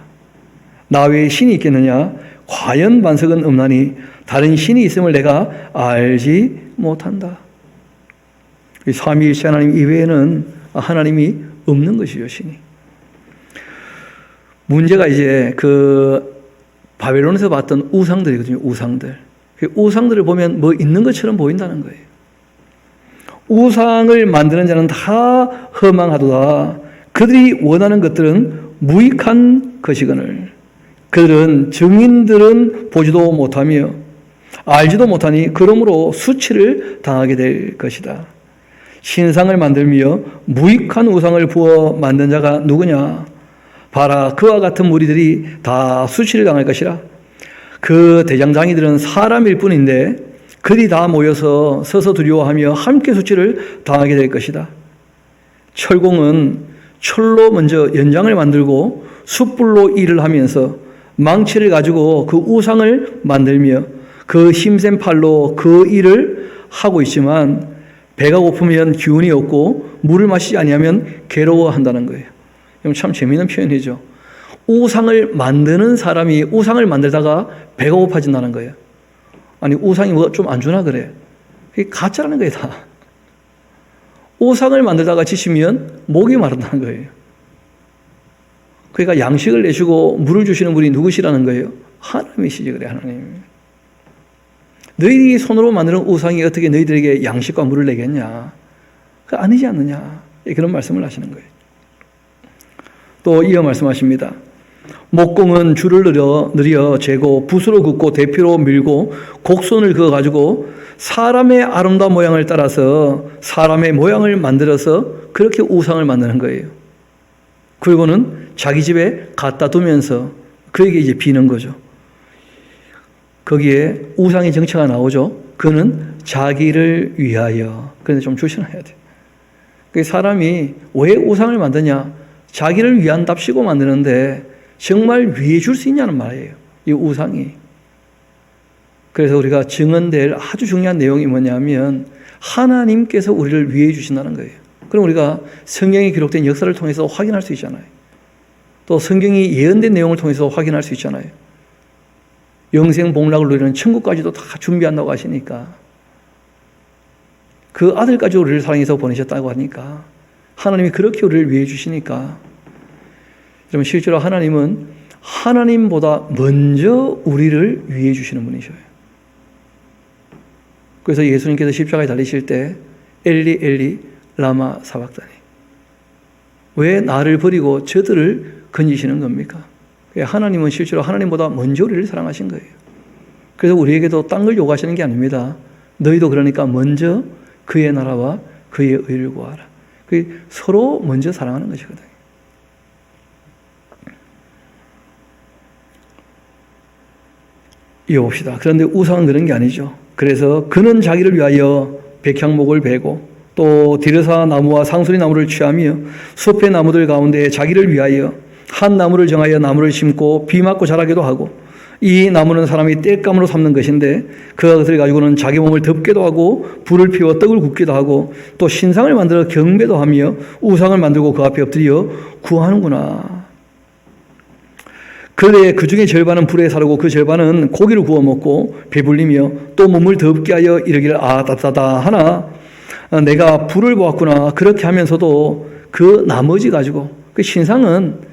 나 외에 신이 있겠느냐. 과연 반석은 없나니 다른 신이 있음을 내가 알지 못한다. 삼위일체 하나님 이외에는 하나님이 없는 것이죠, 신이. 문제가 이제 바벨론에서 봤던 우상들이거든요, 우상들. 우상들을 보면 뭐 있는 것처럼 보인다는 거예요. 우상을 만드는 자는 다 허망하도다. 그들이 원하는 것들은 무익한 것이거늘. 그들은 증인들은 보지도 못하며 알지도 못하니 그러므로 수치를 당하게 될 것이다. 신상을 만들며 무익한 우상을 부어 만든 자가 누구냐? 봐라, 그와 같은 무리들이 다 수치를 당할 것이라. 그 대장장이들은 사람일 뿐인데 그들이 다 모여서 서서 두려워하며 함께 수치를 당하게 될 것이다. 철공은 철로 먼저 연장을 만들고 숯불로 일을 하면서 망치를 가지고 그 우상을 만들며 그 힘센 팔로 그 일을 하고 있지만 배가 고프면 기운이 없고 물을 마시지 아니하면 괴로워한다는 거예요. 참 재미있는 표현이죠. 우상을 만드는 사람이 우상을 만들다가 배가 고파진다는 거예요. 아니 우상이 뭐 좀 안 주나 그래. 그게 가짜라는 거예요 다. 우상을 만들다가 지치면 목이 마른다는 거예요. 그러니까 양식을 내시고 물을 주시는 분이 누구시라는 거예요? 하나님이시지 그래 하나님. 너희들이 손으로 만드는 우상이 어떻게 너희들에게 양식과 물을 내겠냐? 그 아니지 않느냐? 그런 말씀을 하시는 거예요. 또 이어 말씀하십니다. 목공은 줄을 늘여 재고 붓으로 긋고 대피로 밀고 곡선을 그어가지고 사람의 아름다운 모양을 따라서 사람의 모양을 만들어서 그렇게 우상을 만드는 거예요. 그리고는 자기 집에 갖다 두면서 그에게 이제 비는 거죠. 거기에 우상의 정체가 나오죠. 그는 자기를 위하여. 그런데 좀 조심해야 돼. 사람이 왜 우상을 만드냐? 자기를 위한답시고 만드는데 정말 위해 줄 수 있냐는 말이에요. 이 우상이. 그래서 우리가 증언될 아주 중요한 내용이 뭐냐면 하나님께서 우리를 위해 주신다는 거예요. 그럼 우리가 성경에 기록된 역사를 통해서 확인할 수 있잖아요. 또 성경이 예언된 내용을 통해서 확인할 수 있잖아요. 영생 복락을 누리는 천국까지도 다 준비한다고 하시니까 그 아들까지 우리를 사랑해서 보내셨다고 하니까 하나님이 그렇게 우리를 위해 주시니까 여러분 실제로 하나님은 하나님보다 먼저 우리를 위해 주시는 분이셔요. 그래서 예수님께서 십자가에 달리실 때 엘리 엘리 라마 사박다니, 왜 나를 버리고 저들을 건지시는 겁니까? 하나님은 실제로 하나님보다 먼저 우리를 사랑하신 거예요. 그래서 우리에게도 딴 걸 요구하시는 게 아닙니다. 너희도 그러니까 먼저 그의 나라와 그의 의를 구하라. 서로 먼저 사랑하는 것이거든요. 이어봅시다. 그런데 우상은 그런 게 아니죠. 그래서 그는 자기를 위하여 백향목을 베고 또 디르사 나무와 상수리 나무를 취하며 숲의 나무들 가운데 자기를 위하여 한 나무를 정하여 나무를 심고 비 맞고 자라기도 하고, 이 나무는 사람이 땔감으로 삼는 것인데 그것을 가지고는 자기 몸을 덮기도 하고 불을 피워 떡을 굽기도 하고 또 신상을 만들어 경배도 하며 우상을 만들고 그 앞에 엎드려 구하는구나. 그런데 그 중에 절반은 불에 사르고 그 절반은 고기를 구워 먹고 배불리며 또 몸을 덮게 하여 이르기를 아 답답하다 하나 내가 불을 보았구나. 그렇게 하면서도 그 나머지 가지고, 그 신상은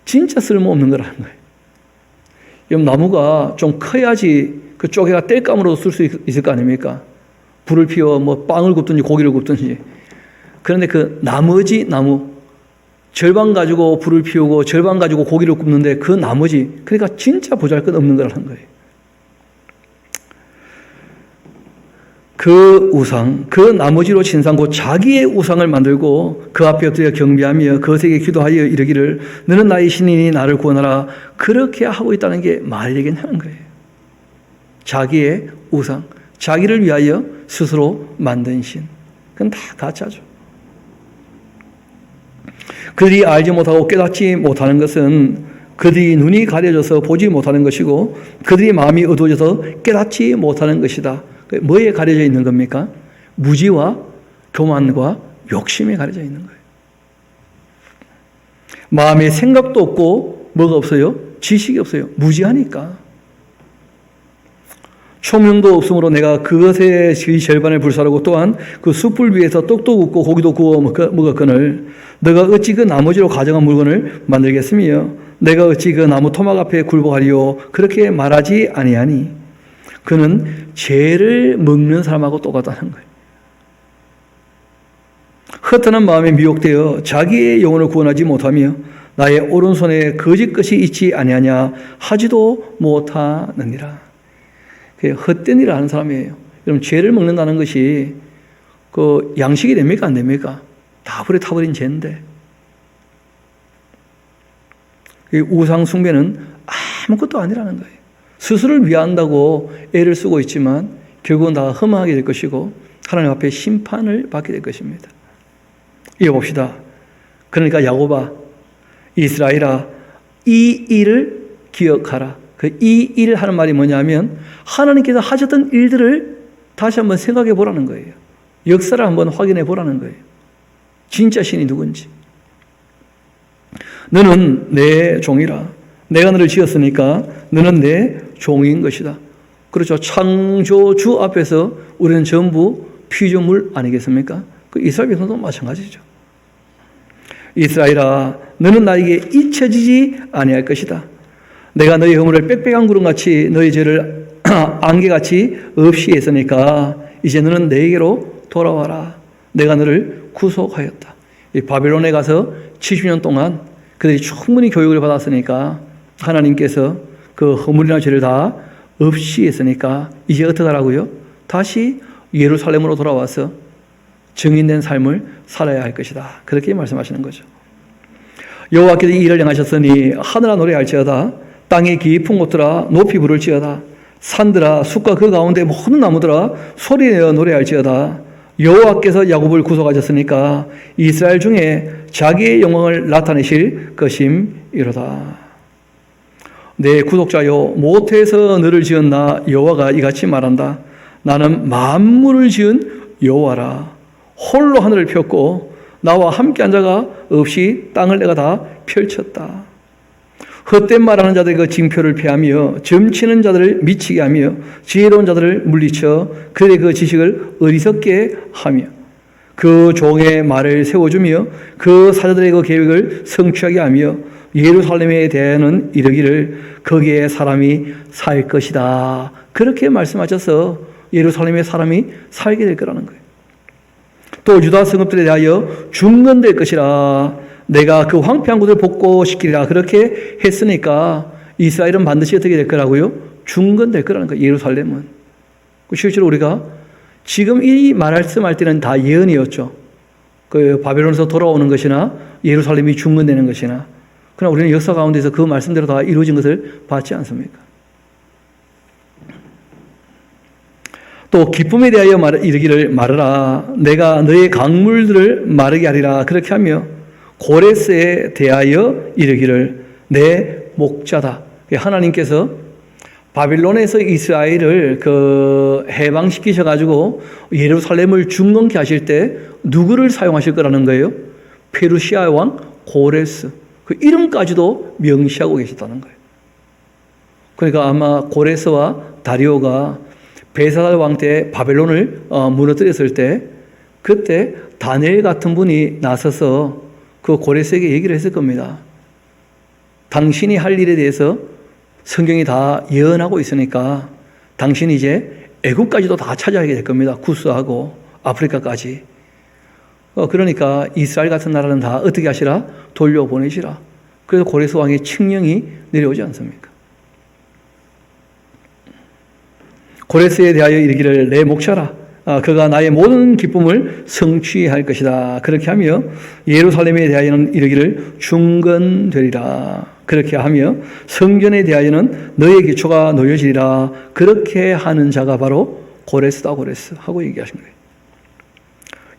진짜 쓸모없는 거라는 거예요. 이 나무가 좀 커야지 그 쪼개가 땔감으로 쓸 수 있을 거 아닙니까? 불을 피워 뭐 빵을 굽든지 고기를 굽든지. 그런데 그 나머지 나무, 절반 가지고 불을 피우고 절반 가지고 고기를 굽는데 그 나머지, 그러니까 진짜 보잘것없는 거라는 거예요. 그 우상, 그 나머지로 신상 곧 자기의 우상을 만들고 그 앞에 엎드려 경배하며 그것에게 기도하여 이르기를 너는 나의 신이니 나를 구원하라. 그렇게 하고 있다는 게 말이긴 하는 거예요. 자기의 우상, 자기를 위하여 스스로 만든 신, 그건 다 가짜죠. 그들이 알지 못하고 깨닫지 못하는 것은 그들이 눈이 가려져서 보지 못하는 것이고 그들이 마음이 어두워져서 깨닫지 못하는 것이다. 뭐에 가려져 있는 겁니까? 무지와 교만과 욕심에 가려져 있는 거예요. 마음에 생각도 없고 뭐가 없어요? 지식이 없어요. 무지하니까. 초명도 없으므로 내가 그것의 절반을 불사르고 또한 그 숯불 위에서 떡도 굽고 고기도 구워 먹었거늘 너가 어찌 그 나머지로 가져간 물건을 만들겠으며 내가 어찌 그 나무 토막 앞에 굴복하리요. 그렇게 말하지 아니하니 그는 죄를 먹는 사람하고 똑같다는 거예요. 허탄한 마음에 미혹되어 자기의 영혼을 구원하지 못하며 나의 오른손에 거짓 것이 있지 아니하냐 하지도 못하느니라. 그게 헛된 일을 하는 사람이에요. 여러분, 죄를 먹는다는 것이 그 양식이 됩니까? 안 됩니까? 다 불에 타버린 죄인데. 우상 숭배는 아무것도 아니라는 거예요. 스스로를 위한다고 애를 쓰고 있지만 결국은 다 허망하게 될 것이고 하나님 앞에 심판을 받게 될 것입니다. 이어봅시다. 그러니까 야곱아, 이스라엘아, 이 일을 기억하라. 이 일을 하는 말이 뭐냐면 하나님께서 하셨던 일들을 다시 한번 생각해 보라는 거예요. 역사를 한번 확인해 보라는 거예요. 진짜 신이 누군지. 너는 내 종이라. 내가 너를 지었으니까 너는 내 종인 것이다. 그렇죠. 창조주 앞에서 우리는 전부 피조물 아니겠습니까? 그 이스라엘 백성도 마찬가지죠. 이스라엘아, 너는 나에게 잊혀지지 아니할 것이다. 내가 너희 허물을 빽빽한 구름같이 너희 죄를 안개같이 없이 했으니까 이제 너는 내게로 돌아와라. 내가 너를 구속하였다. 이 바벨론에 가서 70년 동안 그들이 충분히 교육을 받았으니까 하나님께서 그 허물이나 죄를 다 없이 했으니까 이제 어떻게 하라고요? 다시 예루살렘으로 돌아와서 증인된 삶을 살아야 할 것이다. 그렇게 말씀하시는 거죠. 여호와께서 이 일을 행하셨으니 하늘아 노래할지어다. 땅의 깊은 곳들아 높이 부를지어다. 산들아 숲과 그 가운데 모든 나무들아 소리내어 노래할지어다. 여호와께서 야곱을 구속하셨으니까 이스라엘 중에 자기의 영광을 나타내실 것임이로다. 내 구속자여, 모태에서 너를 지은 나 여호와가 이같이 말한다. 나는 만물을 지은 여호와라. 홀로 하늘을 폈고 나와 함께한 자가 없이 땅을 내가 다 펼쳤다. 헛된 말하는 자들의 그 징표를 폐하며 점치는 자들을 미치게 하며 지혜로운 자들을 물리쳐 그들의 그 지식을 어리석게 하며 그 종의 말을 세워주며 그 사자들의 그 계획을 성취하게 하며 예루살렘에 대하여는 이르기를 거기에 사람이 살 것이다. 그렇게 말씀하셔서 예루살렘의 사람이 살게 될 거라는 거예요. 또 유다 성읍들에 대하여 중건될 것이라. 내가 그 황폐한 곳을 복고시키리라. 그렇게 했으니까 이스라엘은 반드시 어떻게 될 거라고요? 중건될 거라는 거예요. 예루살렘은. 실제로 우리가 지금 이 말씀할 때는 다 예언이었죠. 그 바벨론에서 돌아오는 것이나 예루살렘이 중건되는 것이나. 그러나 우리는 역사 가운데서 그 말씀대로 다 이루어진 것을 봤지 않습니까? 또 기쁨에 대하여 이르기를 말하라. 내가 너의 강물들을 마르게 하리라. 그렇게 하며 고레스에 대하여 이르기를 내 목자다. 하나님께서 바빌론에서 이스라엘을 해방시키셔가지고 예루살렘을 중건케 하실 때 누구를 사용하실 거라는 거예요? 페르시아 왕 고레스. 그 이름까지도 명시하고 계시다는 거예요. 그러니까 아마 고레스와 다리오가 벨사살 왕 때 바벨론을 무너뜨렸을 때 그때 다니엘 같은 분이 나서서 그 고레스에게 얘기를 했을 겁니다. 당신이 할 일에 대해서 성경이 다 예언하고 있으니까 당신이 이제 애국까지도 다 찾아가게 될 겁니다. 구스하고 아프리카까지. 그러니까 이스라엘 같은 나라는 다 어떻게 하시라? 돌려보내시라. 그래서 고레스 왕의 칙령이 내려오지 않습니까? 고레스에 대하여 이르기를 내 목자라. 그가 나의 모든 기쁨을 성취할 것이다. 그렇게 하며 예루살렘에 대하여는 이르기를 중건되리라. 그렇게 하며 성전에 대하여는 너의 기초가 놓여지리라. 그렇게 하는 자가 바로 고레스다. 고레스 하고 얘기하신 거예요.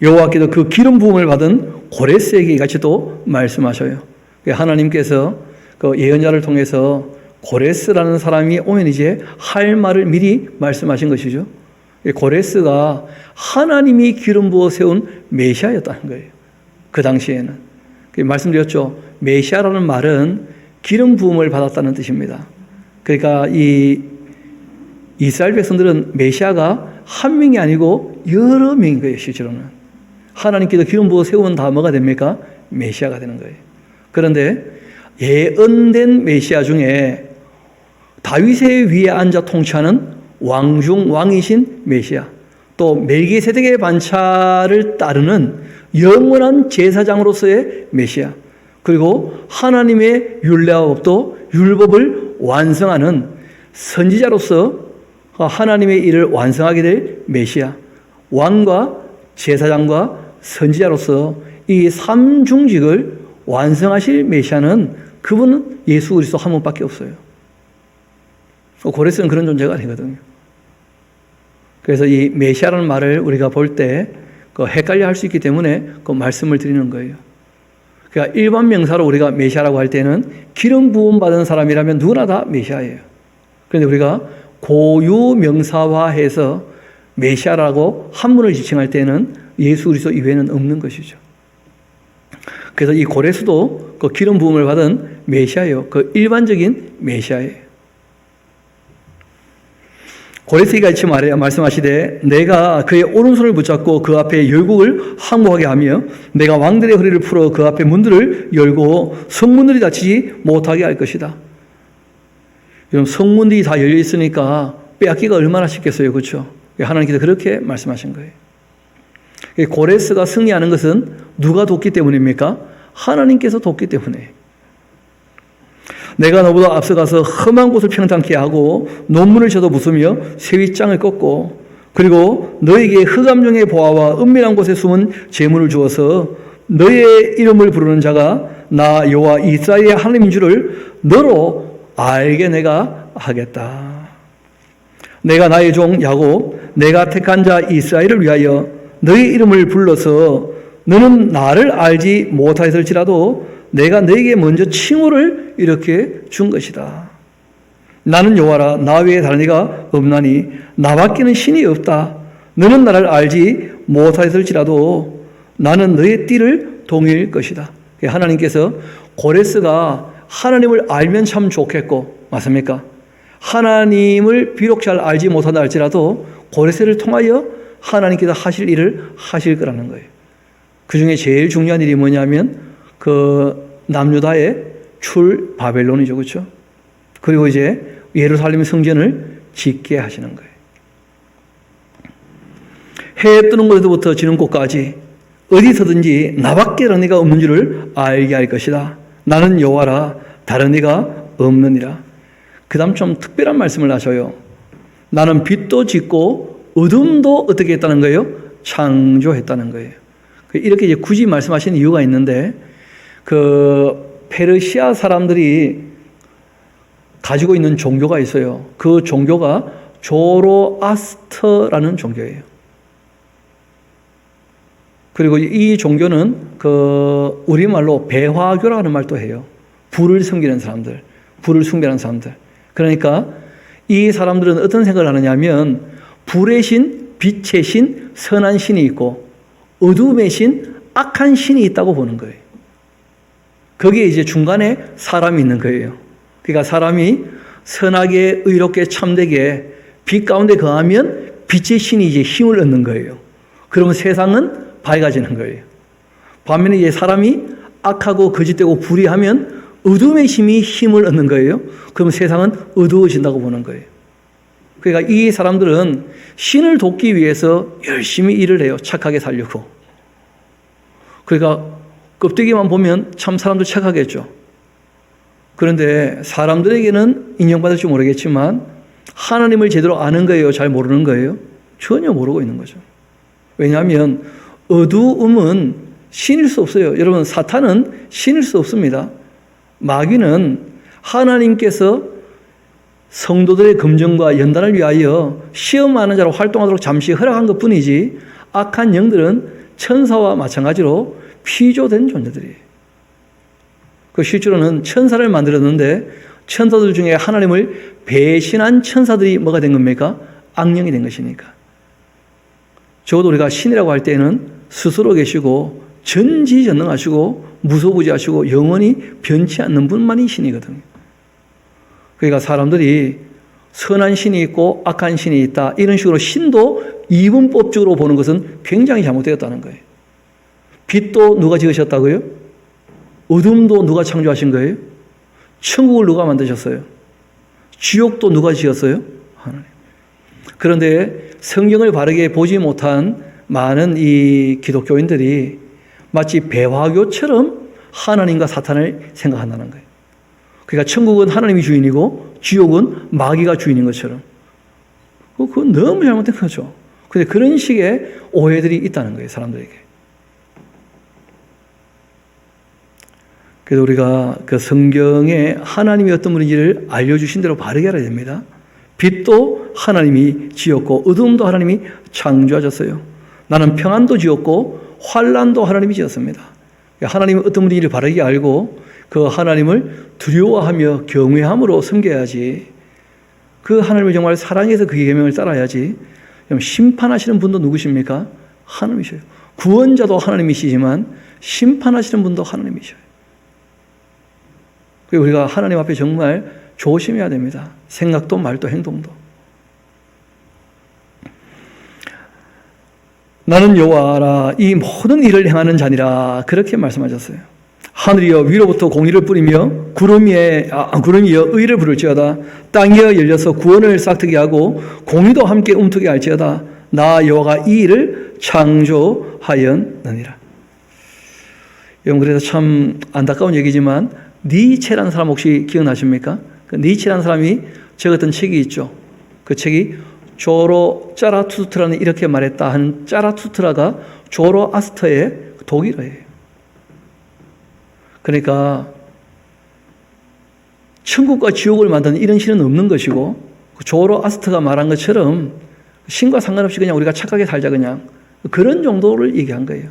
여호와께도 그 기름 부음을 받은 고레스에게 같이 또 말씀하셔요. 하나님께서 그 예언자를 통해서 고레스라는 사람이 오면 이제 할 말을 미리 말씀하신 것이죠. 고레스가 하나님이 기름 부어 세운 메시아였다는 거예요. 그 당시에는. 말씀드렸죠. 메시아라는 말은 기름 부음을 받았다는 뜻입니다. 그러니까 이 이스라엘 백성들은 메시아가 한 명이 아니고 여러 명인 거예요. 실제로는. 하나님께서 기름 부어 세운 다 뭐가 됩니까? 메시아가 되는 거예요. 그런데 예언된 메시아 중에 다윗의 위에 앉아 통치하는 왕 중 왕이신 메시아, 또 멜기세덱의 반차를 따르는 영원한 제사장으로서의 메시아, 그리고 하나님의 율례와 법도 율법을 완성하는 선지자로서 하나님의 일을 완성하게 될 메시아, 왕과 제사장과 선지자로서 이 삼중직을 완성하실 메시아는 그분은 예수 그리스도 한 분밖에 없어요. 고레스는 그런 존재가 아니거든요. 그래서 이 메시아라는 말을 우리가 볼 때 헷갈려 할 수 있기 때문에 그 말씀을 드리는 거예요. 그러니까 일반 명사로 우리가 메시아라고 할 때는 기름 부음 받은 사람이라면 누구나 다 메시아예요. 그런데 우리가 고유 명사화해서 메시아라고 한 분을 지칭할 때는 예수 그리스도 이외에는 없는 것이죠. 그래서 이 고레스도 그 기름 부음을 받은 메시아예요. 그 일반적인 메시아예요. 고레스가 같이 말씀하시되 내가 그의 오른손을 붙잡고 그 앞에 열국을 항복하게 하며 내가 왕들의 허리를 풀어 그 앞에 문들을 열고 성문들이 닫히지 못하게 할 것이다. 여러분, 성문들이 다 열려 있으니까 빼앗기가 얼마나 쉽겠어요. 그렇죠? 하나님께서 그렇게 말씀하신 거예요. 고레스가 승리하는 것은 누가 돕기 때문입니까? 하나님께서 돕기 때문에. 내가 너보다 앞서가서 험한 곳을 평탄케 하고 논문을 쳐도 부수며 쇠윗장을 꺾고 그리고 너에게 흑암중의 보화와 은밀한 곳에 숨은 재물을 주어서 너의 이름을 부르는 자가 나 여호와 이스라엘의 하나님인 줄을 너로 알게 내가 하겠다. 내가 나의 종 야곱 내가 택한 자 이스라엘을 위하여 너의 이름을 불러서 너는 나를 알지 못하였을지라도 내가 너에게 먼저 칭호를 이렇게 준 것이다. 나는 여호와라 나 외에 다른 이가 없나니 나밖에는 신이 없다. 너는 나를 알지 못하였을지라도 나는 너의 띠를 동일 것이다. 하나님께서 고레스가 하나님을 알면 참 좋겠고, 맞습니까? 하나님을 비록 잘 알지 못한다 할지라도 고레스를 통하여 하나님께서 하실 일을 하실 거라는 거예요. 그 중에 제일 중요한 일이 뭐냐면 그 남유다의 출 바벨론이죠. 그렇죠? 그리고 이제 예루살렘 성전을 짓게 하시는 거예요. 해 뜨는 곳에서부터 지는 곳까지 어디서든지 나밖에 다른 이가 없는 줄을 알게 할 것이다. 나는 여호와라, 다른 이가 없느니라. 그 다음 좀 특별한 말씀을 하셔요. 나는 빛도 짓고 어둠도 어떻게 했다는 거예요? 창조했다는 거예요. 이렇게 이제 굳이 말씀하시는 이유가 있는데, 그 페르시아 사람들이 가지고 있는 종교가 있어요. 그 종교가 조로아스터라는 종교예요. 그리고 이 종교는 그 우리말로 배화교라는 말도 해요. 불을 섬기는 사람들, 불을 숭배하는 사람들. 그러니까 이 사람들은 어떤 생각을 하느냐면, 불의 신, 빛의 신, 선한 신이 있고 어둠의 신, 악한 신이 있다고 보는 거예요. 거기에 이제 중간에 사람이 있는 거예요. 그러니까 사람이 선하게, 의롭게, 참되게 빛 가운데 거하면 빛의 신이 이제 힘을 얻는 거예요. 그러면 세상은 밝아지는 거예요. 반면에 이제 사람이 악하고 거짓되고 불의하면 어둠의 힘을 얻는 거예요. 그러면 세상은 어두워진다고 보는 거예요. 그러니까 이 사람들은 신을 돕기 위해서 열심히 일을 해요. 착하게 살려고. 그러니까 껍데기만 보면 참 사람들 착하겠죠. 그런데 사람들에게는 인정받을지 모르겠지만 하나님을 제대로 아는 거예요? 잘 모르는 거예요? 전혀 모르고 있는 거죠. 왜냐하면 어두움은 신일 수 없어요. 여러분, 사탄은 신일 수 없습니다. 마귀는 하나님께서 성도들의 검정과 연단을 위하여 시험하는 자로 활동하도록 잠시 허락한 것뿐이지, 악한 영들은 천사와 마찬가지로 피조된 존재들이에요. 그 실제로는 천사를 만들었는데 천사들 중에 하나님을 배신한 천사들이 뭐가 된 겁니까? 악령이 된 것이니까. 적어도 우리가 신이라고 할 때는 스스로 계시고 전지전능하시고 무소부지하시고 영원히 변치 않는 분만이 신이거든요. 그러니까 사람들이 선한 신이 있고 악한 신이 있다, 이런 식으로 신도 이분법적으로 보는 것은 굉장히 잘못되었다는 거예요. 빛도 누가 지으셨다고요? 어둠도 누가 창조하신 거예요? 천국을 누가 만드셨어요? 지옥도 누가 지었어요? 하나님. 그런데 성경을 바르게 보지 못한 많은 이 기독교인들이 마치 배화교처럼 하나님과 사탄을 생각한다는 거예요. 그러니까 천국은 하나님이 주인이고 지옥은 마귀가 주인인 것처럼. 그건 너무 잘못된 거죠. 그런데 그런 식의 오해들이 있다는 거예요, 사람들에게. 그래서 우리가 그 성경에 하나님이 어떤 분인지를 알려주신 대로 바르게 알아야 됩니다. 빛도 하나님이 지었고 어둠도 하나님이 창조하셨어요. 나는 평안도 지었고 환난도 하나님이 지었습니다. 하나님은 어떤 분인지를 바르게 알고 그 하나님을 두려워하며 경외함으로 섬겨야지, 그 하나님을 정말 사랑해서 그 계명을 따라야지. 심판하시는 분도 누구십니까? 하나님이셔요. 구원자도 하나님이시지만 심판하시는 분도 하나님이셔요. 그리고 우리가 하나님 앞에 정말 조심해야 됩니다. 생각도 말도 행동도. 나는 여호와라, 이 모든 일을 행하는 자니라, 그렇게 말씀하셨어요. 하늘이여 위로부터 공의를 뿌리며 구름이여 의를 부를지어다. 땅이여 열려서 구원을 싹트게 하고 공의도 함께 움트게 할지어다. 나 여호와가 이 일을 창조하였느니라. 여러분, 그래서 참 안타까운 얘기지만 니체라는 사람 혹시 기억나십니까? 그 니체라는 사람이 적었던 책이 있죠. 그 책이 조로 짜라투트라는 이렇게 말했다 하는, 짜라투트라가 조로아스터의 독일어예요. 그러니까 천국과 지옥을 만드는 이런 신은 없는 것이고, 조로아스터가 말한 것처럼 신과 상관없이 그냥 우리가 착하게 살자, 그냥 그런 정도를 얘기한 거예요.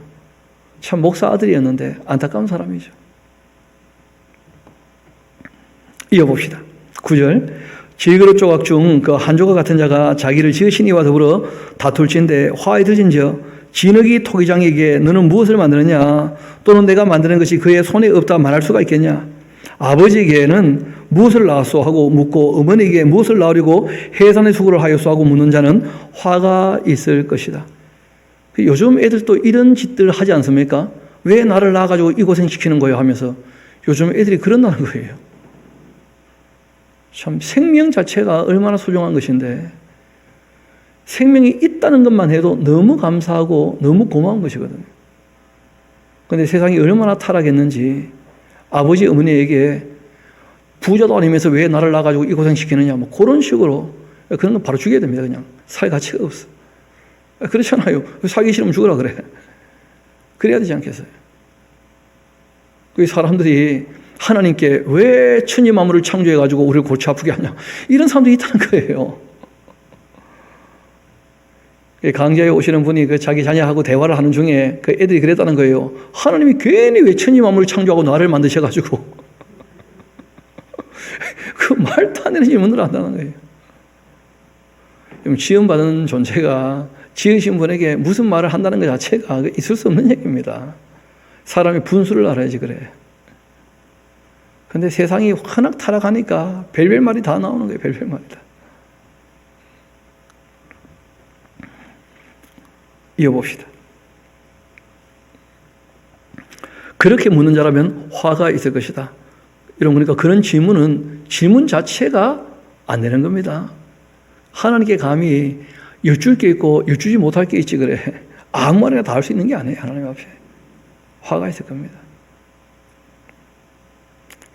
참 목사 아들이었는데 안타까운 사람이죠. 이어봅시다. 9절. 질그릇 조각 중 그 한 조각 같은 자가 자기를 지으신 이와 더불어 다툴진대 화에 드진저 진흙이 토기장에게 너는 무엇을 만드느냐, 또는 내가 만드는 것이 그의 손에 없다 말할 수가 있겠냐. 아버지에게는 무엇을 낳았소 하고 묻고 어머니에게 무엇을 낳으려고 해산의 수고를 하였소 하고 묻는 자는 화가 있을 것이다. 요즘 애들도 이런 짓들 하지 않습니까? 왜 나를 낳아가지고 이 고생시키는 거예요 하면서 요즘 애들이 그런다는 거예요. 참 생명 자체가 얼마나 소중한 것인데, 생명이 있다는 것만 해도 너무 감사하고 너무 고마운 것이거든요. 그런데 세상이 얼마나 타락했는지 아버지 어머니에게 부자도 아니면서 왜 나를 낳아가지고 이 고생시키느냐 뭐 그런 식으로 그런 건 바로 죽여야 됩니다. 그냥 살 가치가 없어. 그렇잖아요. 살기 싫으면 죽으라 그래. 그래야 되지 않겠어요? 그 사람들이 하나님께 왜 천지 만물을 창조해가지고 우리를 골치 아프게 하냐 이런 사람들이 있다는 거예요. 강좌에 오시는 분이 그 자기 자녀하고 대화를 하는 중에 그 애들이 그랬다는 거예요. 하나님이 괜히 왜 천지 만물을 창조하고 나를 만드셔가지고 그 말도 안 되는 질문을 한다는 거예요. 지음받은 존재가 지으신 분에게 무슨 말을 한다는 것 자체가 있을 수 없는 얘기입니다. 사람이 분수를 알아야지 그래. 근데 세상이 워낙 타락하니까 별별 말이 다 나오는 거예요. 별별 말이 다. 이어봅시다. 그렇게 묻는 자라면 화가 있을 것이다. 여러분, 그러니까 그런 질문은 질문 자체가 안 되는 겁니다. 하나님께 감히 여쭐 게 있고 여쭈지 못할 게 있지 그래. 아무 말이나 다 할 수 있는 게 아니에요. 하나님 앞에. 화가 있을 겁니다.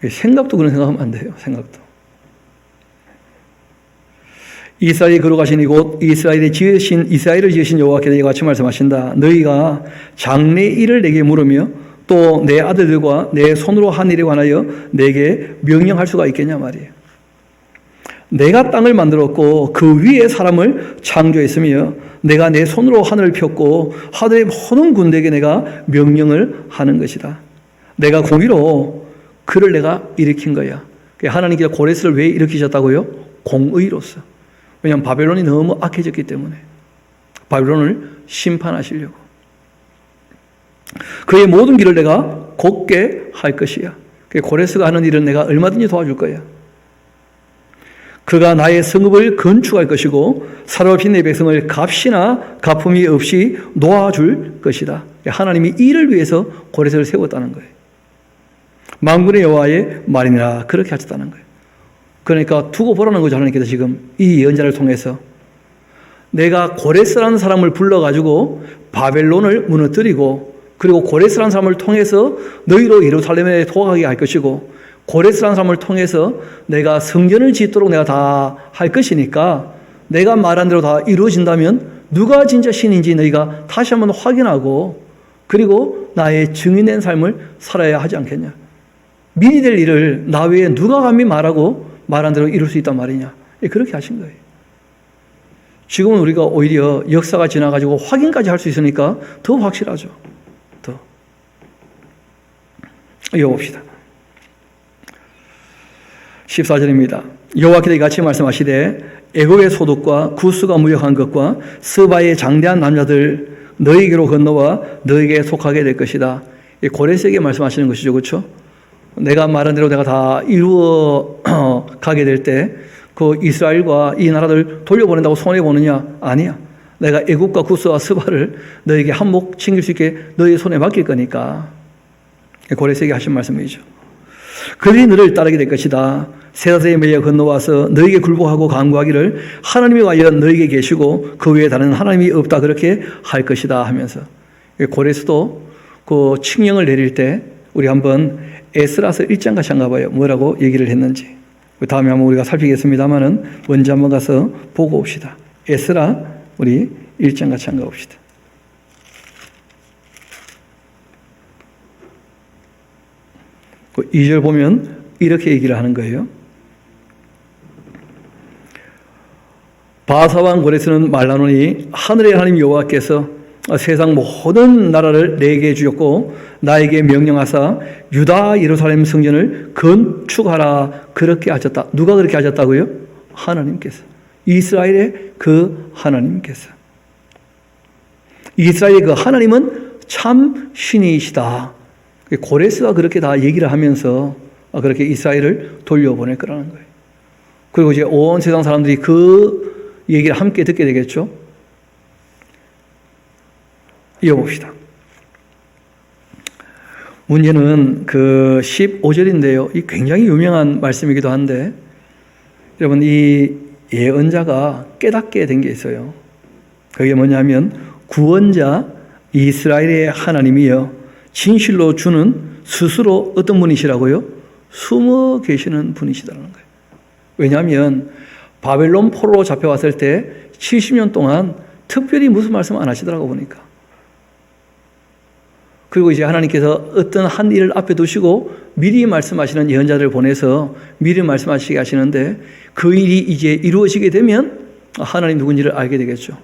생각도 그런 생각하면 안 돼요. 생각도. 이스라엘이 거룩하신 이곳 이스라엘을 지으신 여호와께서 이와 같이 말씀하신다. 너희가 장래 일을 내게 물으며 또 내 아들들과 내 손으로 한 일에 관하여 내게 명령할 수가 있겠냐 말이에요. 내가 땅을 만들었고 그 위에 사람을 창조했으며 내가 내 손으로 하늘을 폈고 하늘의 모든 군대에게 내가 명령을 하는 것이다. 내가 공의로 그를 내가 일으킨 거야. 하나님께서 고레스를 왜 일으키셨다고요? 공의로서. 왜냐하면 바벨론이 너무 악해졌기 때문에 바벨론을 심판하시려고. 그의 모든 길을 내가 곧게 할 것이야. 고레스가 하는 일은 내가 얼마든지 도와줄 거야. 그가 나의 성읍을 건축할 것이고 사로잡힌 내 백성을 값이나 가품이 없이 놓아줄 것이다. 하나님이 이를 위해서 고레스를 세웠다는 거예요. 만군의 여호와의 말이니라 그렇게 하셨다는 거예요. 그러니까 두고 보라는 거죠. 하나님께서 지금 이 예언자를 통해서 내가 고레스라는 사람을 불러가지고 바벨론을 무너뜨리고 그리고 고레스라는 사람을 통해서 너희로 예루살렘에 도하게 할 것이고 고레스라는 사람을 통해서 내가 성전을 짓도록 내가 다 할 것이니까 내가 말한 대로 다 이루어진다면 누가 진짜 신인지 너희가 다시 한번 확인하고 그리고 나의 증인된 삶을 살아야 하지 않겠냐. 미리 될 일을 나 외에 누가 감히 말한 대로 이룰 수 있단 말이냐. 그렇게 하신 거예요. 지금은 우리가 오히려 역사가 지나가지고 확인까지 할 수 있으니까 더 확실하죠. 더. 이어봅시다. 14절입니다. 여호와께서 이같이 말씀하시되 애굽의 소득과 구스가 무역한 것과 스바의 장대한 남자들 너희에게로 건너와 너희에게 속하게 될 것이다. 고레스에게 말씀하시는 것이죠. 그렇죠? 내가 말한 대로 내가 다 이루어 가게 될 때 그 이스라엘과 이 나라들 돌려보낸다고 손해보느냐? 아니야. 내가 애굽과 구스와 스바를 너희에게 한몫 챙길 수 있게 너희 손에 맡길 거니까. 고레스에게 하신 말씀이죠. 그들이 너를 따르게 될 것이다. 세사세에 매여 건너와서 너희에게 굴복하고 간구하기를 하나님이 과연 너희에게 계시고 그 외에 다른 하나님이 없다 그렇게 할 것이다 하면서 고레스도 그 칙령을 내릴 때 우리 한번 에스라서 1장 같이 한가 봐요. 뭐라고 얘기를 했는지. 그 다음에 한번 우리가 살피겠습니다만은 먼저 한번 가서 보고 옵시다. 에스라 우리 1장 같이 한가 봅시다. 그 2절 보면 이렇게 얘기를 하는 거예요. 바사왕 고레스는 말하노니 하늘의 하나님 여호와께서 세상 모든 나라를 내게 주셨고 나에게 명령하사 유다 예루살렘 성전을 건축하라 그렇게 하셨다. 누가 그렇게 하셨다고요? 하나님께서. 이스라엘의 그 하나님께서. 이스라엘의 그 하나님은 참 신이시다. 고레스가 그렇게 다 얘기를 하면서 그렇게 이스라엘을 돌려보낼 거라는 거예요. 그리고 이제 온 세상 사람들이 그 얘기를 함께 듣게 되겠죠. 이어봅시다. 문제는 그 15절인데요. 이 굉장히 유명한 말씀이기도 한데 여러분 이 예언자가 깨닫게 된 게 있어요. 그게 뭐냐면 구원자 이스라엘의 하나님이여 진실로 주는 스스로 어떤 분이시라고요? 숨어 계시는 분이시다는 거예요. 왜냐하면 바벨론 포로로 잡혀왔을 때 70년 동안 특별히 무슨 말씀 안 하시더라고 보니까. 그리고 이제 하나님께서 어떤 한 일을 앞에 두시고 미리 말씀하시는 예언자들을 보내서 미리 말씀하시게 하시는데 그 일이 이제 이루어지게 되면 하나님 누군지를 알게 되겠죠.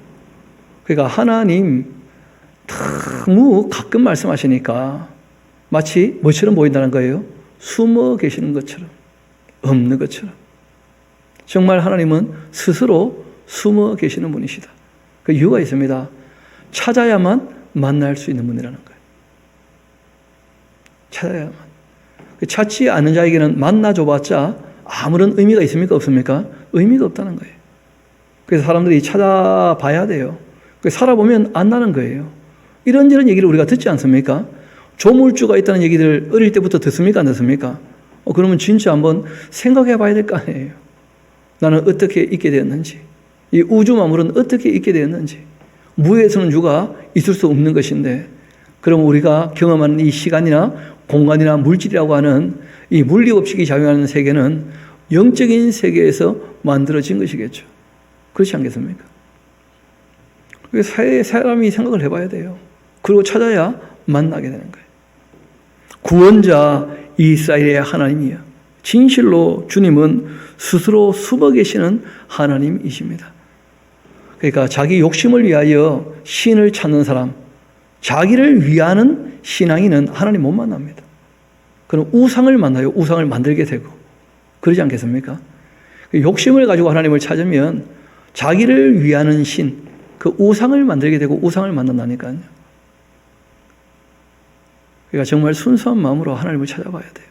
그러니까 하나님 너무 가끔 말씀하시니까 마치 뭐처럼 보인다는 거예요? 숨어 계시는 것처럼, 없는 것처럼. 정말 하나님은 스스로 숨어 계시는 분이시다. 그 이유가 있습니다. 찾아야만 만날 수 있는 분이라는 거예요. 찾아야만. 찾지 않는 자에게는 만나줘봤자 아무런 의미가 있습니까? 없습니까? 의미가 없다는 거예요. 그래서 사람들이 찾아봐야 돼요. 살아보면 안 나는 거예요. 이런저런 얘기를 우리가 듣지 않습니까? 조물주가 있다는 얘기들 어릴 때부터 듣습니까? 안 듣습니까? 그러면 진짜 한번 생각해 봐야 될 거 아니에요. 나는 어떻게 있게 되었는지, 이 우주 만물은 어떻게 있게 되었는지, 무에서는 유가 있을 수 없는 것인데, 그럼 우리가 경험하는 이 시간이나 공간이나 물질이라고 하는 이 물리법칙이 작용하는 세계는 영적인 세계에서 만들어진 것이겠죠. 그렇지 않겠습니까? 그래서 사람이 생각을 해봐야 돼요. 그리고 찾아야 만나게 되는 거예요. 구원자 이스라엘의 하나님이여 진실로 주님은 스스로 숨어 계시는 하나님이십니다. 그러니까 자기 욕심을 위하여 신을 찾는 사람, 자기를 위하는 신앙인은 하나님 못 만납니다. 그럼 우상을 만나요. 우상을 만들게 되고. 그러지 않겠습니까? 욕심을 가지고 하나님을 찾으면 자기를 위하는 신, 그 우상을 만들게 되고 우상을 만난다니까요. 그러니까 정말 순수한 마음으로 하나님을 찾아봐야 돼요.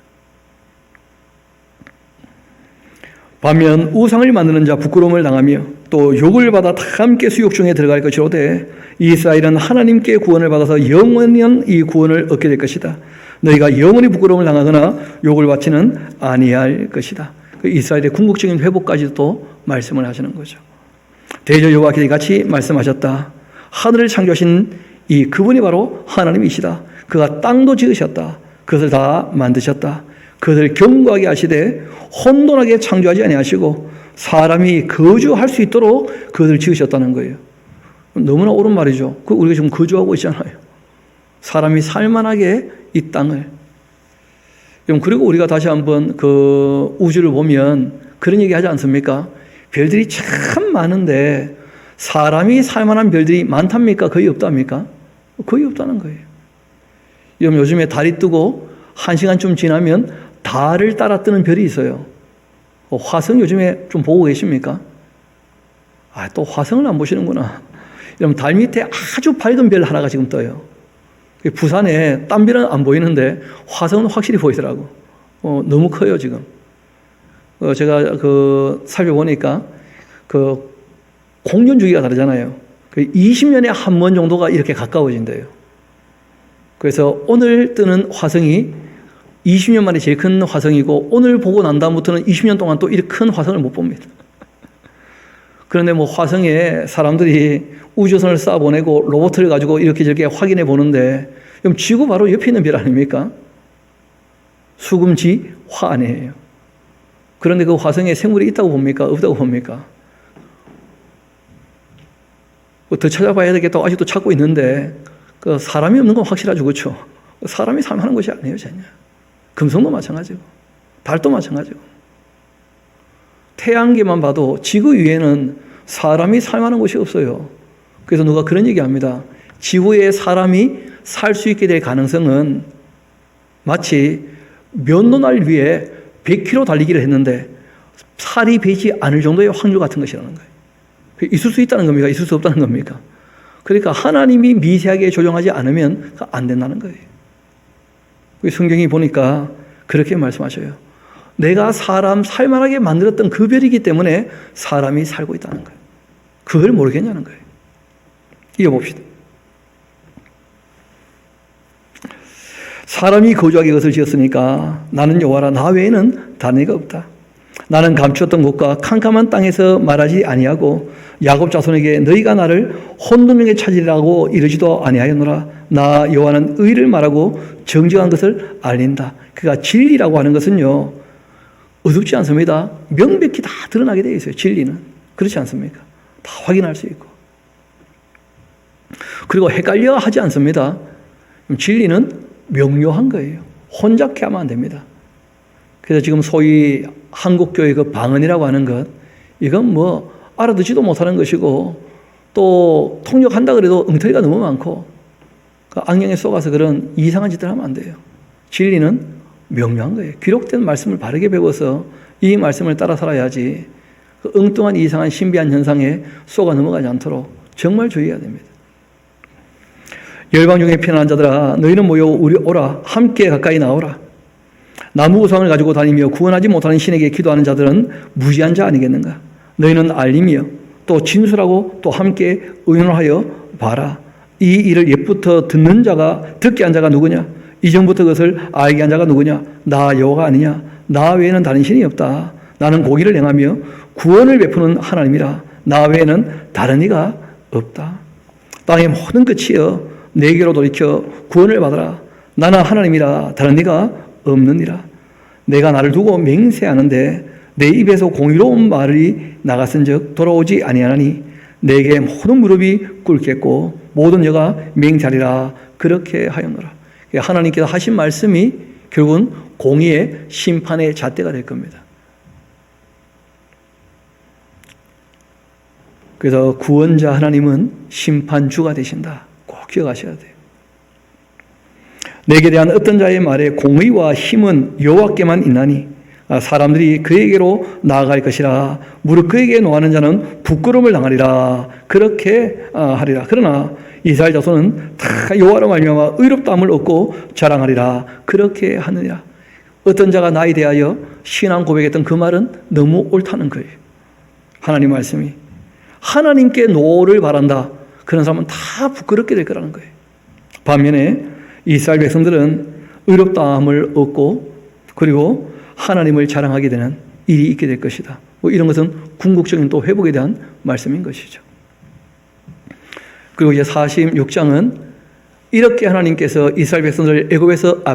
반면 우상을 만드는 자 부끄러움을 당하며 또 욕을 받아 다 함께 수욕 중에 들어갈 것이로되 이스라엘은 하나님께 구원을 받아서 영원한 이 구원을 얻게 될 것이다. 너희가 영원히 부끄러움을 당하거나 욕을 받지는 아니할 것이다. 이스라엘의 궁극적인 회복까지도 말씀을 하시는 거죠. 대저 여호와께서 같이 말씀하셨다. 하늘을 창조하신 이 그분이 바로 하나님이시다. 그가 땅도 지으셨다. 그것을 다 만드셨다. 그것을 견고하게 하시되 혼돈하게 창조하지 아니하시고 사람이 거주할 수 있도록 그것을 지으셨다는 거예요. 너무나 옳은 말이죠. 우리가 지금 거주하고 있잖아요. 사람이 살만하게 이 땅을. 그리고 우리가 다시 한번 그 우주를 보면 그런 얘기 하지 않습니까? 별들이 참 많은데 사람이 살만한 별들이 많답니까? 거의 없답니까? 거의 없다는 거예요. 요즘에 달이 뜨고 1시간쯤 지나면 달을 따라 뜨는 별이 있어요. 화성 요즘에 좀 보고 계십니까? 또 화성을 안 보시는구나. 여러분, 달 밑에 아주 밝은 별 하나가 지금 떠요. 부산에 딴 별은 안 보이는데 화성은 확실히 보이더라고. 너무 커요, 지금. 제가 살펴보니까 공전 주기가 다르잖아요. 20년에 한 번 정도가 이렇게 가까워진대요. 그래서 오늘 뜨는 화성이 20년 만에 제일 큰 화성이고 오늘 보고 난 다음부터는 20년 동안 또 이렇게 큰 화성을 못 봅니다. 그런데 화성에 사람들이 우주선을 쏴 보내고 로봇을 가지고 이렇게 저렇게 확인해 보는데 그럼 지구 바로 옆에 있는 별 아닙니까? 수금지 화 아니에요. 그런데 그 화성에 생물이 있다고 봅니까? 없다고 봅니까? 더 찾아봐야 되겠다고 아직도 찾고 있는데 사람이 없는 건 확실하죠. 그렇죠? 사람이 살만한 것이 아니에요. 전혀. 금성도 마찬가지고 달도 마찬가지고 태양계만 봐도 지구 위에는 사람이 살만한 곳이 없어요. 그래서 누가 그런 얘기합니다. 지구에 사람이 살 수 있게 될 가능성은 마치 면도날 위에 100km 달리기를 했는데 살이 배지 않을 정도의 확률 같은 것이라는 거예요. 있을 수 있다는 겁니까? 있을 수 없다는 겁니까? 그러니까 하나님이 미세하게 조정하지 않으면 안 된다는 거예요. 성경이 보니까 그렇게 말씀하셔요. 내가 사람 살만하게 만들었던 그 별이기 때문에 사람이 살고 있다는 거예요. 그걸 모르겠냐는 거예요. 이어봅시다. 사람이 거주하게 그것을 지었으니까 나는 여호와라 나 외에는 다른 이가 없다. 나는 감추었던 곳과 캄캄한 땅에서 말하지 아니하고 야곱 자손에게 너희가 나를 혼돈명에 찾으리라고 이르지도 아니하였노라. 나 여호와는 의를 말하고 정정한 것을 알린다. 그가 진리라고 하는 것은요, 어둡지 않습니다. 명백히 다 드러나게 되어 있어요. 진리는. 그렇지 않습니까? 다 확인할 수 있고. 그리고 헷갈려 하지 않습니다. 진리는 명료한 거예요. 혼잡케 하면 안 됩니다. 그래서 지금 소위 한국교회 그 방언이라고 하는 것, 이건 뭐 알아듣지도 못하는 것이고 또 통역한다 그래도 엉터리가 너무 많고 그 악령에 속아서 그런 이상한 짓을 하면 안 돼요. 진리는 명료한 거예요. 기록된 말씀을 바르게 배워서 이 말씀을 따라 살아야지 그 엉뚱한 이상한 신비한 현상에 속아 넘어가지 않도록 정말 주의해야 됩니다. 열방 중에 피난한 자들아 너희는 모여 우리 오라 함께 가까이 나오라. 나무 우상을 가지고 다니며 구원하지 못하는 신에게 기도하는 자들은 무지한 자 아니겠는가. 너희는 알림이여 또 진술하고 또 함께 의논하여 봐라. 이 일을 옛부터 듣게 한 자가 누구냐. 이전부터 그것을 알게 한 자가 누구냐. 나 여호와가 아니냐. 나 외에는 다른 신이 없다. 나는 공의를 행하며 구원을 베푸는 하나님이라. 나 외에는 다른 이가 없다. 땅의 모든 끝이여 내게로 돌이켜 구원을 받아라. 나는 하나님이라 다른 이가 없느니라. 내가 나를 두고 맹세하는데 내 입에서 공의로운 말이 나갔은즉 돌아오지 아니하나니 내게 모든 무릎이 꿇겠고 모든 여가 맹세하리라. 그렇게 하였노라. 하나님께서 하신 말씀이 결국은 공의의 심판의 잣대가 될 겁니다. 그래서 구원자 하나님은 심판주가 되신다. 꼭 기억하셔야 돼요. 내게 대한 어떤 자의 말에 공의와 힘은 여호와께만 있나니 사람들이 그에게로 나아갈 것이라. 무릇 그에게 노하는 자는 부끄러움을 당하리라. 그렇게 하리라. 그러나 이스라엘 자손은 다 여호와로 말미암아 의롭다함을 얻고 자랑하리라. 그렇게 하느니라. 어떤 자가 나에 대하여 신앙 고백했던 그 말은 너무 옳다는 거예요. 하나님 말씀이. 하나님께 노를 바란다. 그런 사람은 다 부끄럽게 될 거라는 거예요. 반면에 이스라엘 백성들은 의롭다함을 얻고 그리고 하나님을 자랑하게 되는 일이 있게 될 것이다. 뭐 이런 것은 궁극적인 또 회복에 대한 말씀인 것이죠. 그리고 이제 46장은 이렇게 하나님께서 이스라엘 백성들을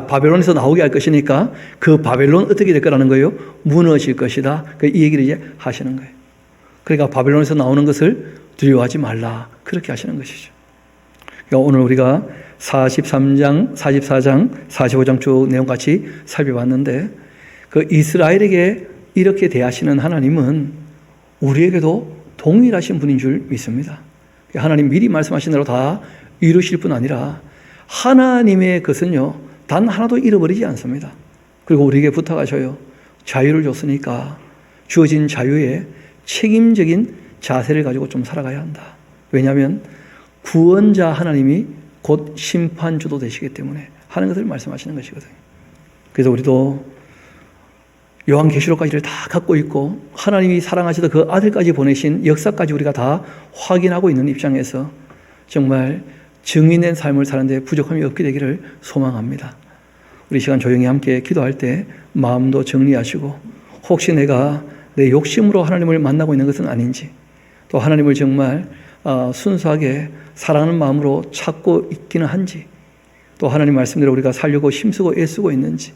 바벨론에서 나오게 할 것이니까 그 바벨론 어떻게 될 거라는 거예요? 무너질 것이다. 이 얘기를 이제 하시는 거예요. 그러니까 바벨론에서 나오는 것을 두려워하지 말라. 그렇게 하시는 것이죠. 그러니까 오늘 우리가 43장, 44장, 45장 쭉 내용같이 살펴봤는데 그 이스라엘에게 이렇게 대하시는 하나님은 우리에게도 동일하신 분인 줄 믿습니다. 하나님 미리 말씀하신 대로 다 이루실 뿐 아니라 하나님의 것은요 단 하나도 잃어버리지 않습니다. 그리고 우리에게 부탁하셔요. 자유를 줬으니까 주어진 자유에 책임적인 자세를 가지고 좀 살아가야 한다. 왜냐하면 구원자 하나님이 곧 심판주도 되시기 때문에 하는 것을 말씀하시는 것이거든요. 그래서 우리도 요한계시록까지를 다 갖고 있고 하나님이 사랑하시던 그 아들까지 보내신 역사까지 우리가 다 확인하고 있는 입장에서 정말 증인된 삶을 사는데 부족함이 없게 되기를 소망합니다. 우리 시간 조용히 함께 기도할 때 마음도 정리하시고 혹시 내가 내 욕심으로 하나님을 만나고 있는 것은 아닌지 또 하나님을 정말 순수하게 사랑하는 마음으로 찾고 있기는 한지 또 하나님 말씀대로 우리가 살려고 힘쓰고 애쓰고 있는지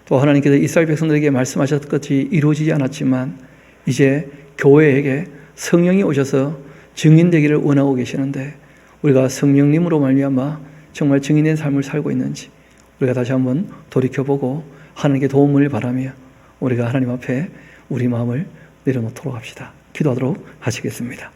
또 하나님께서 이스라엘 백성들에게 말씀하셨던 것이 이루어지지 않았지만 이제 교회에게 성령이 오셔서 증인되기를 원하고 계시는데 우리가 성령님으로 말미암아 정말 증인된 삶을 살고 있는지 우리가 다시 한번 돌이켜보고 하나님께 도움을 바라며 우리가 하나님 앞에 우리 마음을 내려놓도록 합시다. 기도하도록 하시겠습니다.